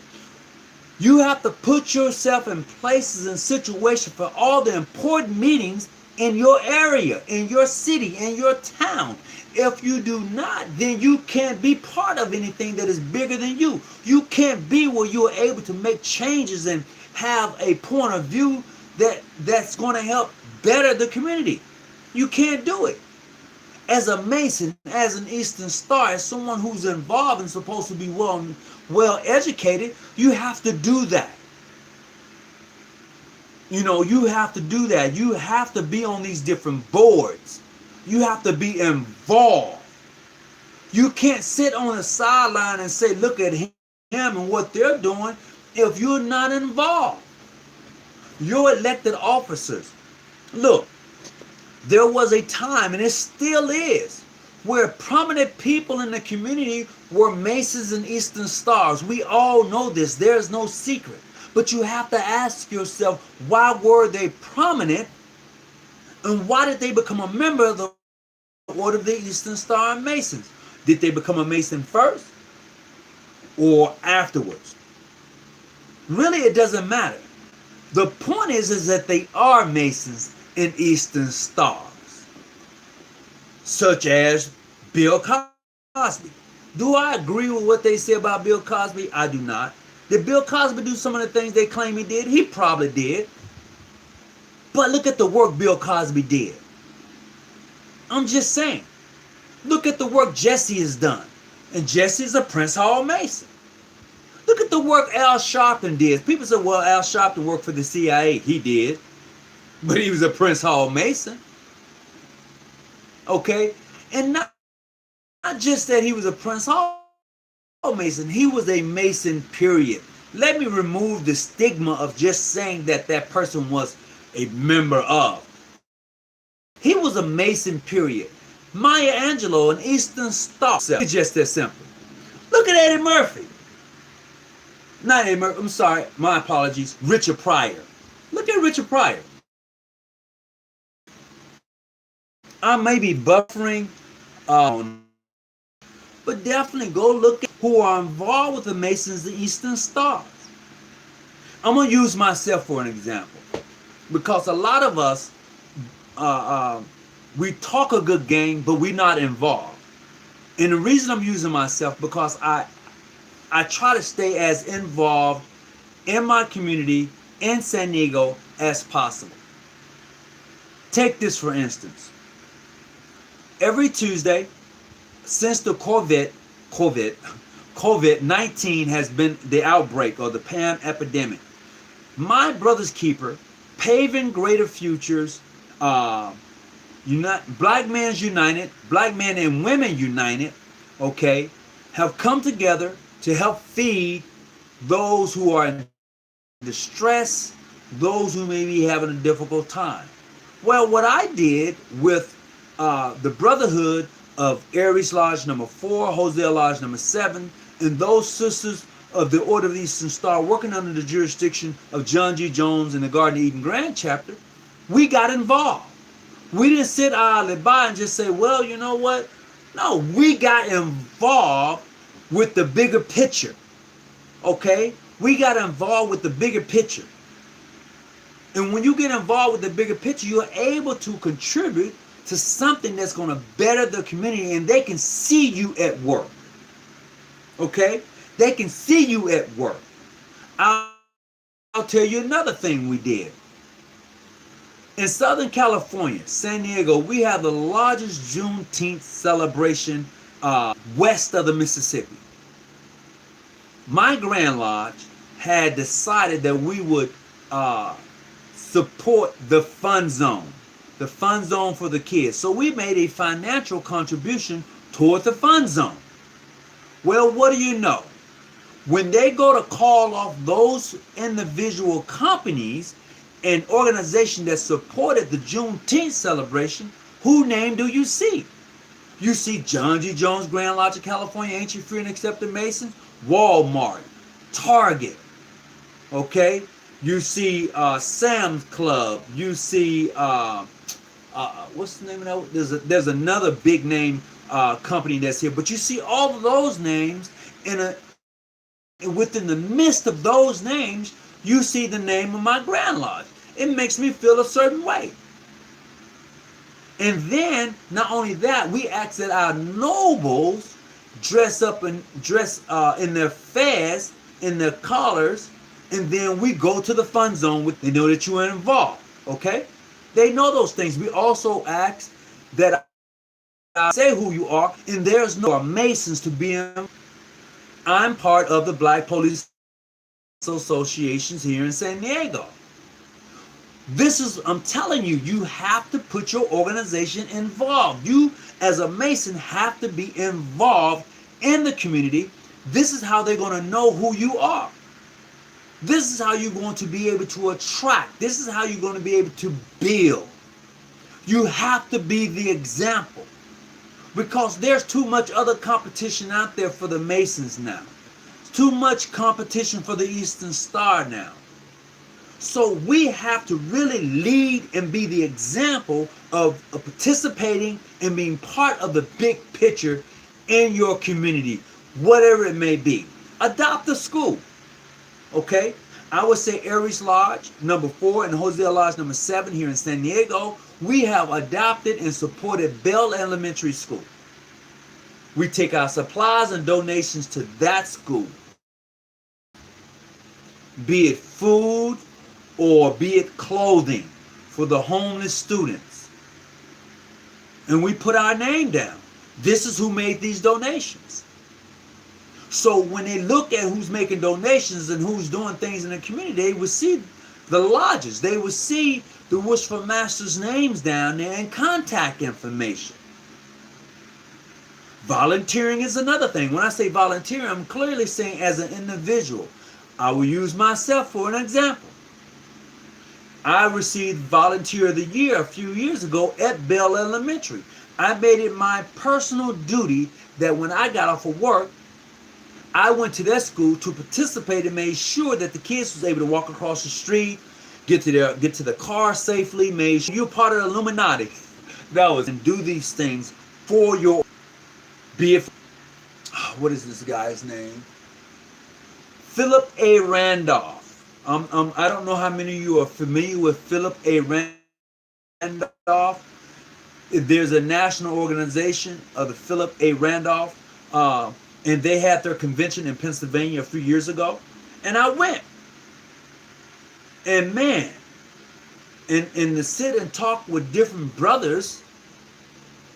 You have to put yourself in places and situations for all the important meetings in your area, in your city, in your town. If you do not, then you can't be part of anything that is bigger than you. You can't be where you are able to make changes and have a point of view that's going to help better the community. You can't do it. As a Mason, as an Eastern Star, as someone who's involved and supposed to be well educated, you have to do that. You have to do that. You have to be on these different boards. You have to be involved. You can't sit on the sideline and say, look at him and what they're doing if you're not involved. Your elected officers. Look, there was a time, and it still is, where prominent people in the community were Masons and Eastern Stars. We all know this. There's no secret. But you have to ask yourself, why were they prominent? And why did they become a member of the Order of the Eastern Star and Masons? Did they become a Mason first or afterwards? Really, it doesn't matter. The point is that they are Masons and Eastern Stars, such as Bill Cosby. Do I agree with what they say about Bill Cosby? I do not. Did Bill Cosby do some of the things they claim he did? He probably did. But look at the work Bill Cosby did. I'm just saying. Look at the work Jesse has done. And Jesse's a Prince Hall Mason. Look at the work Al Sharpton did. People say, well, Al Sharpton worked for the CIA. He did. But he was a Prince Hall Mason. Okay? And not just that he was a Prince Hall Mason. He was a Mason, period. Let me remove the stigma of just saying that that person was a member of. He was a Mason, period. Maya Angelou, an Eastern Star. It's just that simple. Look at Eddie Murphy. Not Eddie Murphy, I'm sorry, my apologies. Richard Pryor. Look at Richard Pryor. I may be buffering, but definitely go look at who are involved with the Masons, the Eastern Stars. I'm going to use myself for an example. Because a lot of us, we talk a good game, but we're not involved. And the reason I'm using myself, because I try to stay as involved in my community in San Diego as possible. Take this for instance. Every Tuesday, since the COVID-19 has been the outbreak or the PAM epidemic, my brother's keeper, Paving Greater Futures, Black Men's United, Black Men and Women United, okay, have come together to help feed those who are in distress, those who may be having a difficult time. Well, what I did with the Brotherhood of Aries Lodge number 4, Hosea Lodge number 7, and those sisters of the Order of the Eastern Star working under the jurisdiction of John G. Jones in the Garden of Eden Grand Chapter, we got involved. We didn't sit idly by and just say, well, you know what? No, we got involved with the bigger picture. Okay? We got involved with the bigger picture. And when you get involved with the bigger picture, you're able to contribute to something that's going to better the community, and they can see you at work. Okay? They can see you at work. I'll tell you another thing we did. In Southern California, San Diego, we have the largest Juneteenth celebration west of the Mississippi. My Grand Lodge had decided that we would support the fun zone for the kids. So we made a financial contribution toward the fun zone. Well, what do you know? When they go to call off those individual companies and organizations that supported the Juneteenth celebration, who name do you see? You see John G. Jones Grand Lodge of California, Ancient Free and Accepted Masons, Walmart, Target, okay? You see Sam's Club. You see, what's the name of that? There's another big name company that's here. But you see all of those names, and within the midst of those names, you see the name of my Grand Lodge. It makes me feel a certain way. And then, not only that, we ask that our nobles dress in their fez, in their collars, and then we go to the fun zone. They know that you are involved, okay? They know those things. We also ask that I say who you are, and there's no Masons to be in. I'm part of the Black Police Associations here in San Diego. I'm telling you, you have to put your organization involved. You, as a Mason, have to be involved in the community. This is how they're going to know who you are. This is how you're going to be able to attract. This is how you're going to be able to build. You have to be the example. Because there's too much other competition out there for the Masons now. Too much competition for the Eastern Star now. So we have to really lead and be the example of participating and being part of the big picture in your community, whatever it may be. Adopt a school. Okay? I would say Aries Lodge number 4 and Hosea Lodge number 7 here in San Diego. We have adopted and supported Bell Elementary School. We take our supplies and donations to that school. Be it food or be it clothing for the homeless students. And we put our name down. This is who made these donations. So when they look at who's making donations and who's doing things in the community, they would see the lodges. They would see the Wishful Masters' names down there and contact information. Volunteering is another thing. When I say volunteering, I'm clearly saying as an individual. I will use myself for an example. I received Volunteer of the Year a few years ago at Bell Elementary. I made it my personal duty that when I got off of work, I went to that school to participate and made sure that the kids was able to walk across the street, get to the car safely, made sure you're part of the Illuminati. That was, and do these things for your, be it, what is this guy's name? Philip A. Randolph. I don't know how many of you are familiar with Philip A. Randolph. There's a national organization of the Philip A. Randolph, and they had their convention in Pennsylvania a few years ago, and I went. And man, and to sit and talk with different brothers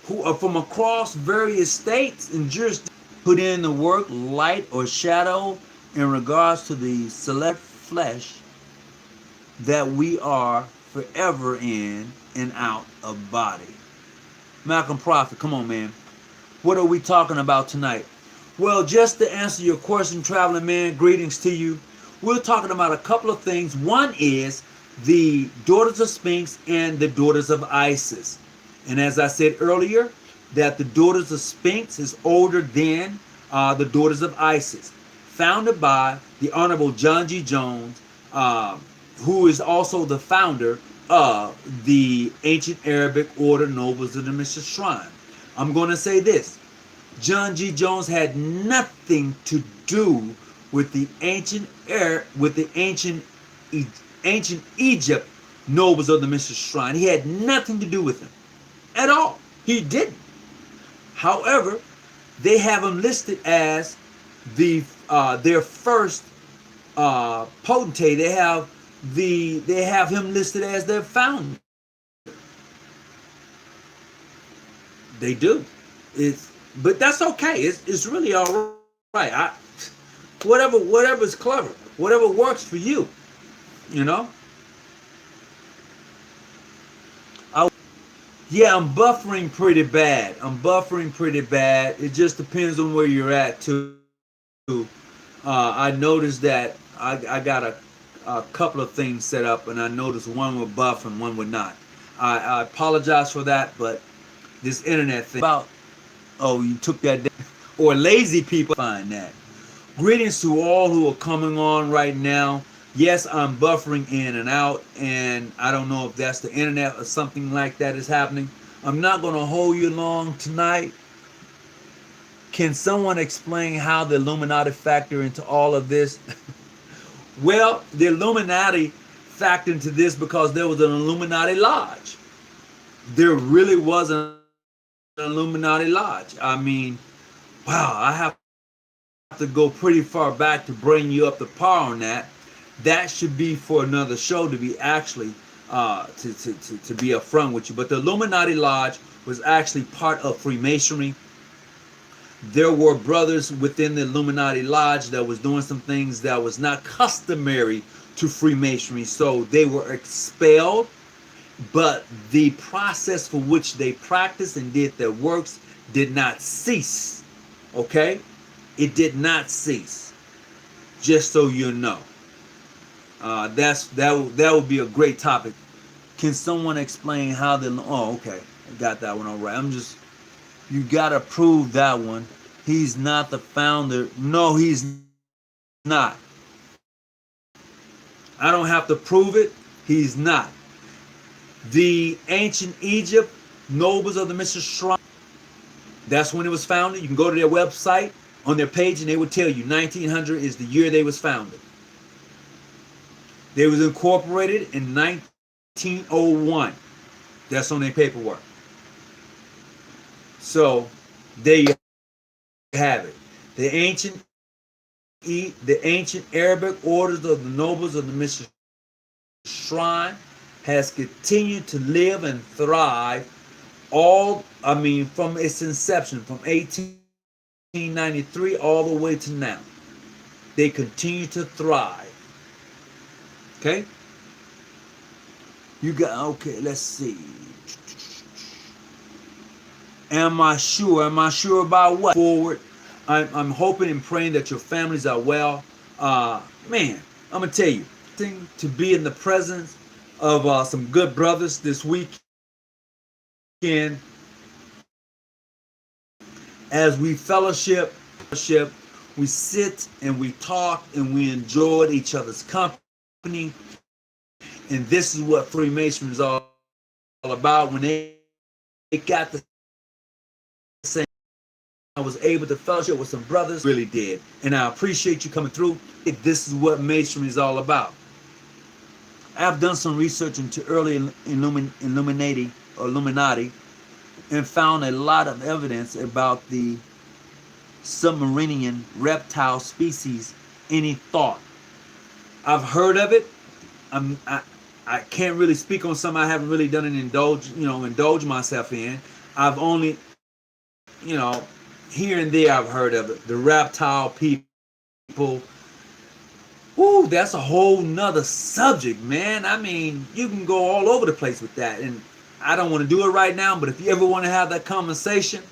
who are from across various states and jurisdictions, put in the work, light or shadow, in regards to the select flesh that we are forever in and out of body. Malcolm Prophet, come on, man. What are we talking about tonight? Well, just to answer your question, traveling man, greetings to you. We're talking about a couple of things. One is the Daughters of Sphinx and the Daughters of Isis. And as I said earlier, that the Daughters of Sphinx is older than the Daughters of Isis, founded by the Honorable John G. Jones, who is also the founder of the ancient Arabic order Nobles of the Mystery Shrine. I'm going to say this. John G. Jones had nothing to do with the ancient Egypt Nobles of the Mystery Shrine. He had nothing to do with them at all. He didn't. However, they have him listed as their first potentate. They have him listed as their founder. They do. But that's okay. It's really all right. Whatever is clever, whatever works for you, you know. Yeah, I'm buffering pretty bad. It just depends on where you're at too. I noticed that I got a couple of things set up, and I noticed one would buff and one would not. I apologize for that, but this internet thing you took that down. Or lazy people find that. Greetings to all who are coming on right now. Yes, I'm buffering in and out, and I don't know if that's the internet or something like that is happening. I'm not going to hold you long tonight. Can someone explain how the Illuminati factor into all of this? Well, the Illuminati factored into this because there was an Illuminati lodge. There really was an Illuminati lodge. I mean, wow, I have to go pretty far back to bring you up to par on that. That should be for another show to be actually to be upfront with you. But the Illuminati Lodge was actually part of Freemasonry. There were brothers within the Illuminati Lodge that was doing some things that was not customary to Freemasonry, so they were expelled. But the process for which they practiced and did their works did not cease. Okay? It did not cease. Just so you know. That would be a great topic. Can someone explain how the... Oh, okay. I got that one all right. You got to prove that one. He's not the founder. No, he's not. I don't have to prove it. He's not. The ancient Egypt Nobles of the Mystery Shrine, that's when it was founded. You can go to their website, on their page, and they would tell you 1900 is the year they was founded. They was incorporated in 1901. That's on their paperwork. So there you have it. The ancient Arabic orders of the Nobles of the Mystery Shrine has continued to live and thrive from its inception, from 1893 all the way to now. They continue to thrive. Okay? Okay, let's see. Am I sure? Am I sure about what? Forward. I'm hoping and praying that your families are well. Man, I'm going to tell you, to be in the presence of some good brothers this weekend as we fellowship, we sit and we talk and we enjoyed each other's company. And this is what Freemasonry is all about. When they got the same, I was able to fellowship with some brothers, really did. And I appreciate you coming through. This is what Masonry is all about. I've done some research into early Illuminati and found a lot of evidence about the submarinian reptile species, any thought. I've heard of it. I can't really speak on something I haven't really done and indulge myself in. I've only, here and there I've heard of it. The reptile people. Ooh, that's a whole nother subject, man. I mean, you can go all over the place with that. And I don't want to do it right now, but if you ever want to have that conversation,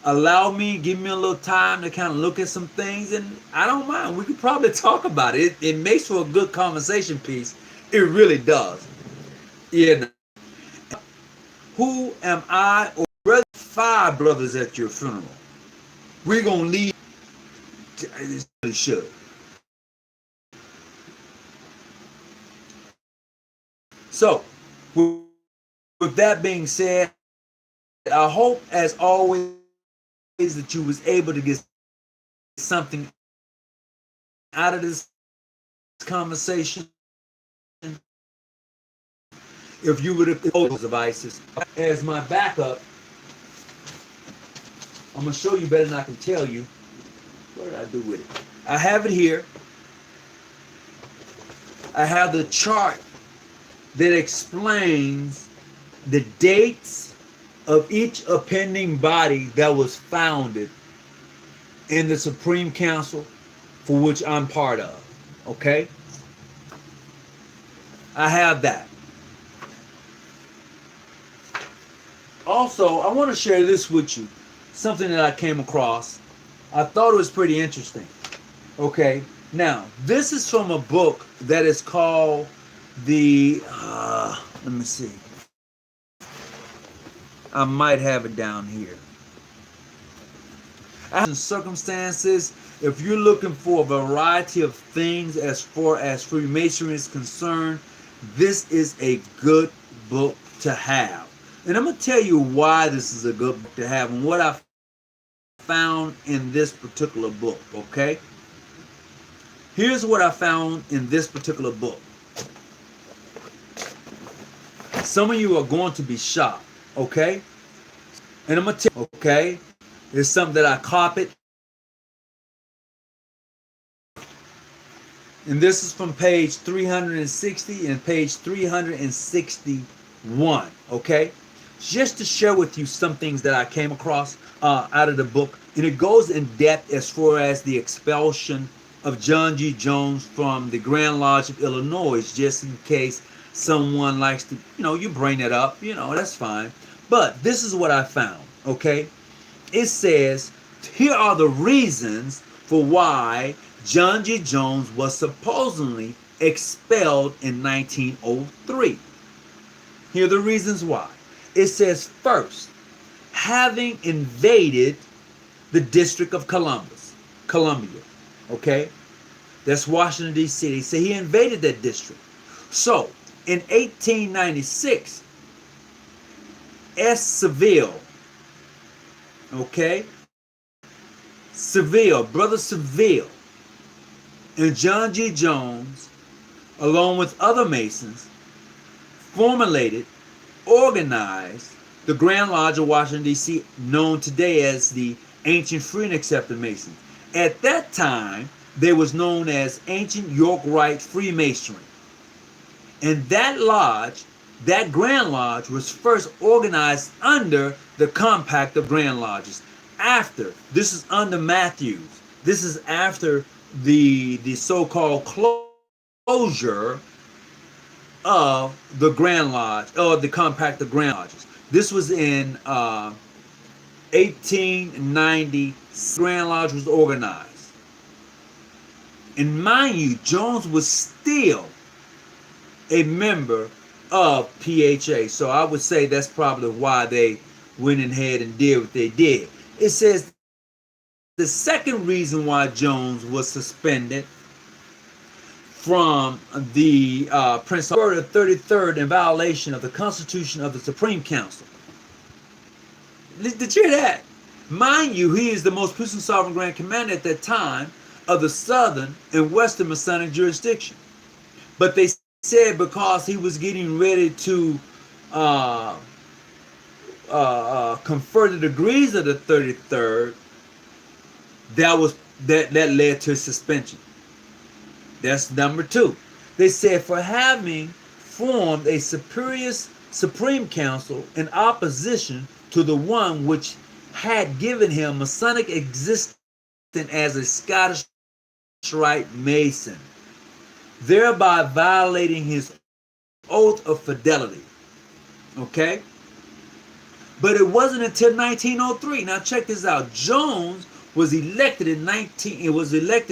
give me a little time to kind of look at some things, and I don't mind. We could probably talk about it. It makes for a good conversation piece. It really does. Yeah. Who am I? 5 brothers at your funeral. We're going to leave. It should. So, with that being said, I hope, as always, that you was able to get something out of this conversation. If you would have those devices as my backup, I'm going to show you better than I can tell you. What did I do with it? I have it here. I have the chart that explains the dates of each appending body that was founded in the Supreme Council for which I'm part of. Okay? I have that. Also, I want to share this with you. Something that I came across. I thought it was pretty interesting. Okay? Now, this is from a book that is called the... let me see. I might have it down here. In circumstances, if you're looking for a variety of things as far as Freemasonry is concerned, this is a good book to have. And I'm going to tell you why this is a good book to have and what I found in this particular book, okay? Here's what I found in this particular book. Some of you are going to be shocked, okay? And I'm going to tell you, okay? It's something that I copied. And this is from page 360 and page 361, okay? Just to share with you some things that I came across out of the book. And it goes in depth as far as the expulsion of John G. Jones from the Grand Lodge of Illinois, just in case someone likes to, you bring it up, that's fine. But this is what I found, okay? It says, here are the reasons for why John G. Jones was supposedly expelled in 1903. Here are the reasons why. It says, first, having invaded the District of Columbia, okay? That's Washington, D.C. They say he invaded that district. So, in 1896, S. Seville, okay? Brother Seville, and John G. Jones, along with other Masons, organized the Grand Lodge of Washington, D.C., known today as the Ancient Free and Accepted Masons. At that time, they was known as Ancient York Rite Freemasonry. And that lodge, that Grand Lodge, was first organized under the Compact of Grand Lodges. This is under Matthews. This is after the so-called closure of the Grand Lodge, or the Compact of Grand Lodges. This was in 1890. Grand Lodge was organized. And mind you, Jones was still a member of PHA. So I would say that's probably why they went ahead and did what they did. It says the second reason why Jones was suspended from the Prince of 33rd in violation of the Constitution of the Supreme Council. Did you hear that? Mind you, he is the most puissant sovereign Grand Commander at that time of the Southern and Western Masonic jurisdiction. But they said because he was getting ready to confer the degrees of the 33rd, that led to suspension. That's number 2. They said for having formed a Supreme Council in opposition to the one which had given him Masonic existence as a Scottish Rite Mason, thereby violating his oath of fidelity. Okay? But it wasn't until 1903. Now check this out. Jones was elected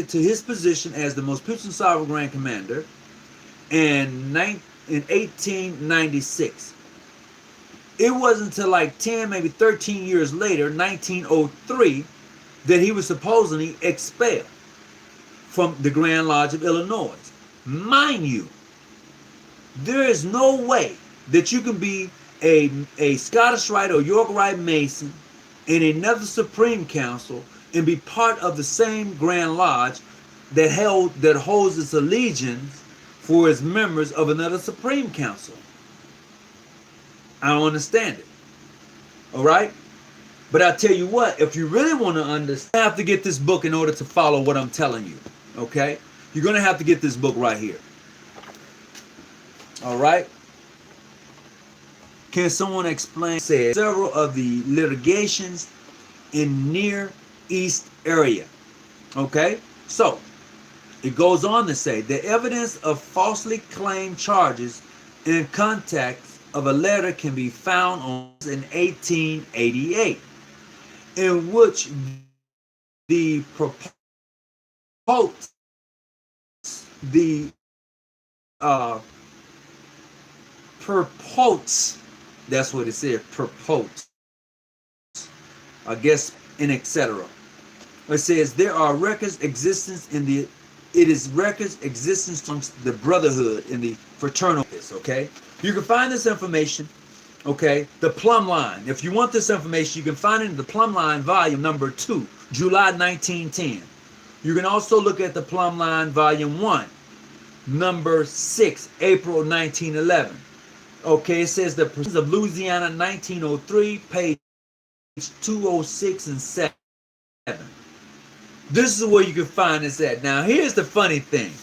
to his position as the most puissant sovereign Grand Commander in 1896. It wasn't until like 10, maybe 13 years later, 1903, that he was supposedly expelled from the Grand Lodge of Illinois. Mind you, there is no way that you can be a Scottish Rite or York Rite Mason in another Supreme Council and be part of the same Grand Lodge that holds its allegiance for its members of another Supreme Council. I don't understand it. All right? But I tell you what, if you really want to understand, you have to get this book in order to follow what I'm telling you. Okay? You're going to have to get this book right here. All right? Can someone explain? Said several of the litigations in Near East area. Okay? So, it goes on to say the evidence of falsely claimed charges in context of a letter can be found in 1888, in which the proposed that's what it said, proposed, I guess, and etc. It says there are records existence in the records existence amongst the brotherhood in the fraternal. Okay, you can find this information. Okay, the plumb line. If you want this information, you can find it in the plumb line volume number 2, July 1910. You can also look at the plumb line volume 1, number 6, April 1911. Okay, it says the Prisons of Louisiana 1903, page 206 and 7. This is where you can find this at. Now, here's the funny thing.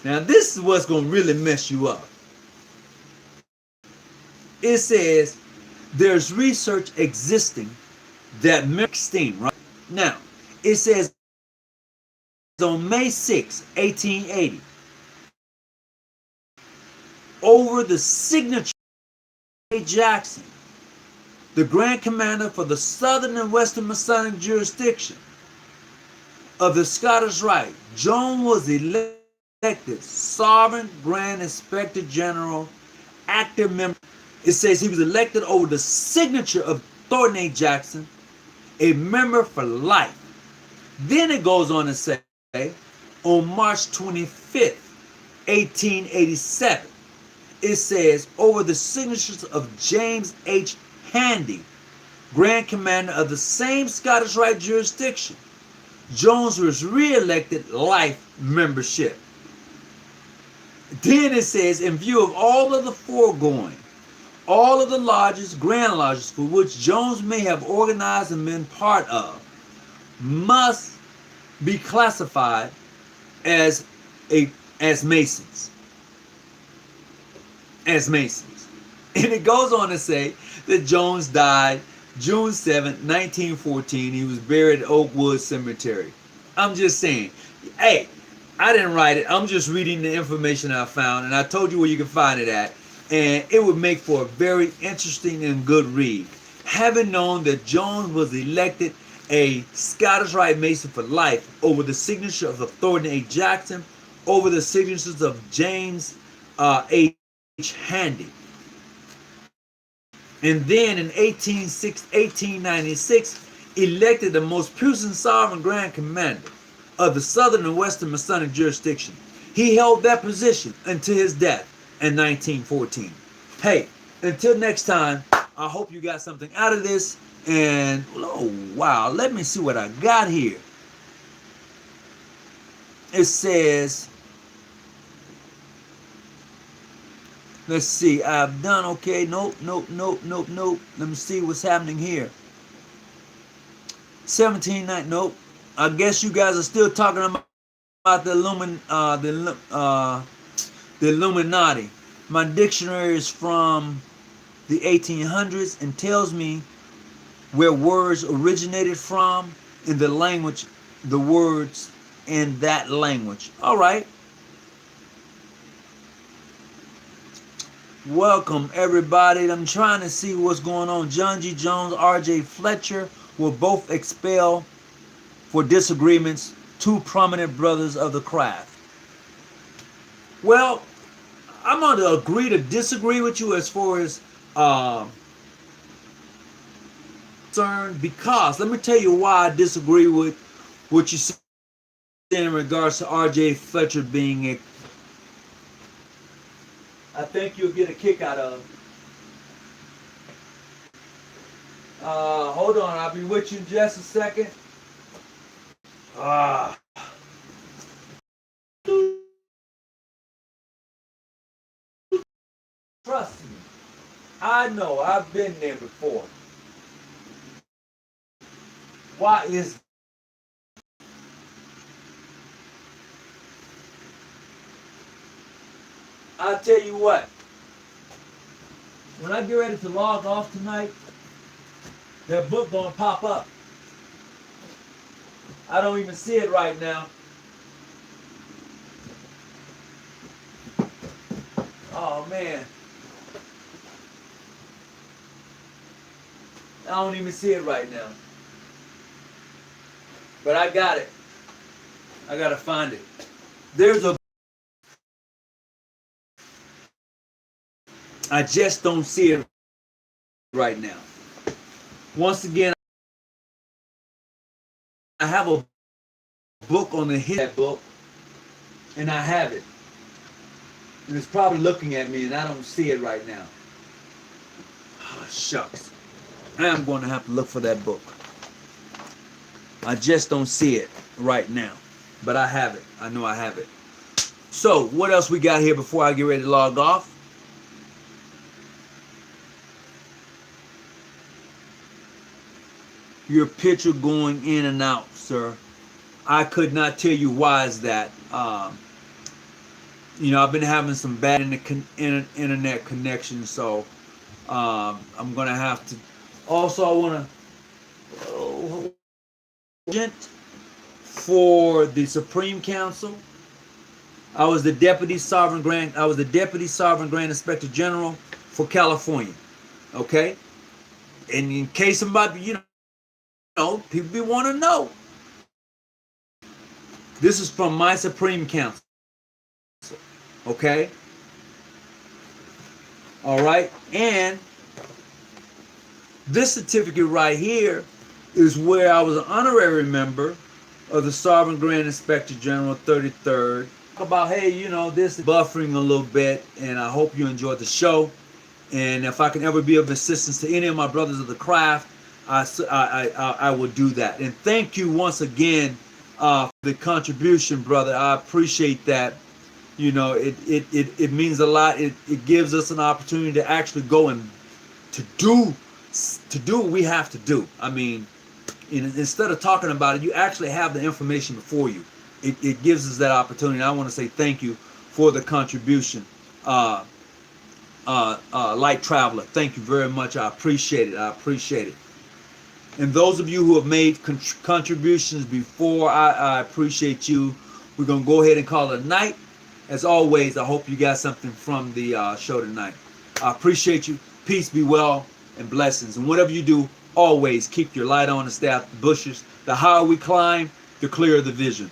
Now, this is what's going to really mess you up. It says there's research existing that Steam, right? Now, it says on May 6, 1880, over the signature of Jackson, the Grand Commander for the Southern and Western Masonic jurisdiction of the Scottish Rite, Jones was elected Sovereign Grand Inspector General, active member. It says he was elected over the signature of Thornton A. Jackson, a member for life. Then it goes on to say, on March 25th, 1887, it says, over the signatures of James H. Handy, Grand Commander of the same Scottish Rite jurisdiction, Jones was re-elected life membership. Then it says, in view of all of the foregoing, all of the lodges, grand lodges, for which Jones may have organized and been part of, must be classified as Masons. As Masons. And it goes on to say that Jones died June 7, 1914. He was buried at Oakwood Cemetery. I'm just saying, hey, I didn't write it. I'm just reading the information I found, and I told you where you can find it at. And it would make for a very interesting and good read. Having known that Jones was elected a Scottish Rite Mason for life over the signature of Thornton A. Jackson, over the signatures of James H. Handy. And then in 1896, elected the most puissant sovereign grand commander of the Southern and Western Masonic jurisdiction. He held that position until his death in 1914. Hey, until next time, I hope you got something out of this. And, oh, wow, let me see what I got here. It says, let's see, I've done okay. Nope. Let me see what's happening here. 1790, nope. I guess you guys are still talking about the Illuminati. My dictionary is from the 1800s and tells me where words originated from in the language, the words in that language. All right. Welcome, everybody. I'm trying to see what's going on. John G. Jones, R.J. Fletcher were both expelled for disagreements, two prominent brothers of the craft. Well, I'm going to agree to disagree with you as far as concerned because let me tell you why I disagree with what you said in regards to R.J. Fletcher being a. I think you'll get a kick out of. Hold on, I'll be with you in just a second. Trust me, I know I've been there before. Why is I'll tell you what, when I get ready to log off tonight, that book gonna pop up. I don't even see it right now. Oh man. I don't even see it right now. But I got it. I gotta find it. There's a. I just don't see it right now. Once again, I have a book on the hit book, and I have it. And it's probably looking at me, and I don't see it right now. Oh, shucks. I am going to have to look for that book. I just don't see it right now. But I have it. I know I have it. So, what else we got here before I get ready to log off? Your picture going in and out, sir. I could not tell you why is that. You know, I've been having some bad internet connection, so I'm gonna have to. Also, I want to for the Supreme Council. I was the Deputy Sovereign Grand Inspector General for California. Okay, and in case somebody, people want to know. This is from my Supreme Council. Okay? All right? And this certificate right here is where I was an honorary member of the Sovereign Grand Inspector General 33rd. About, hey, this is buffering a little bit, and I hope you enjoyed the show. And if I can ever be of assistance to any of my brothers of the craft, I will do that. And thank you once again for the contribution, brother. I appreciate that. It means a lot. It gives us an opportunity to actually go and to do what we have to do. I mean, instead of talking about it, you actually have the information before you. It gives us that opportunity. I want to say thank you for the contribution. Light Traveler, thank you very much. I appreciate it. And those of you who have made contributions before, I appreciate you. We're going to go ahead and call it a night. As always, I hope you got something from the show tonight. I appreciate you. Peace, be well, and blessings. And whatever you do, always keep your light on and stay out the bushes. The higher we climb, the clearer the vision.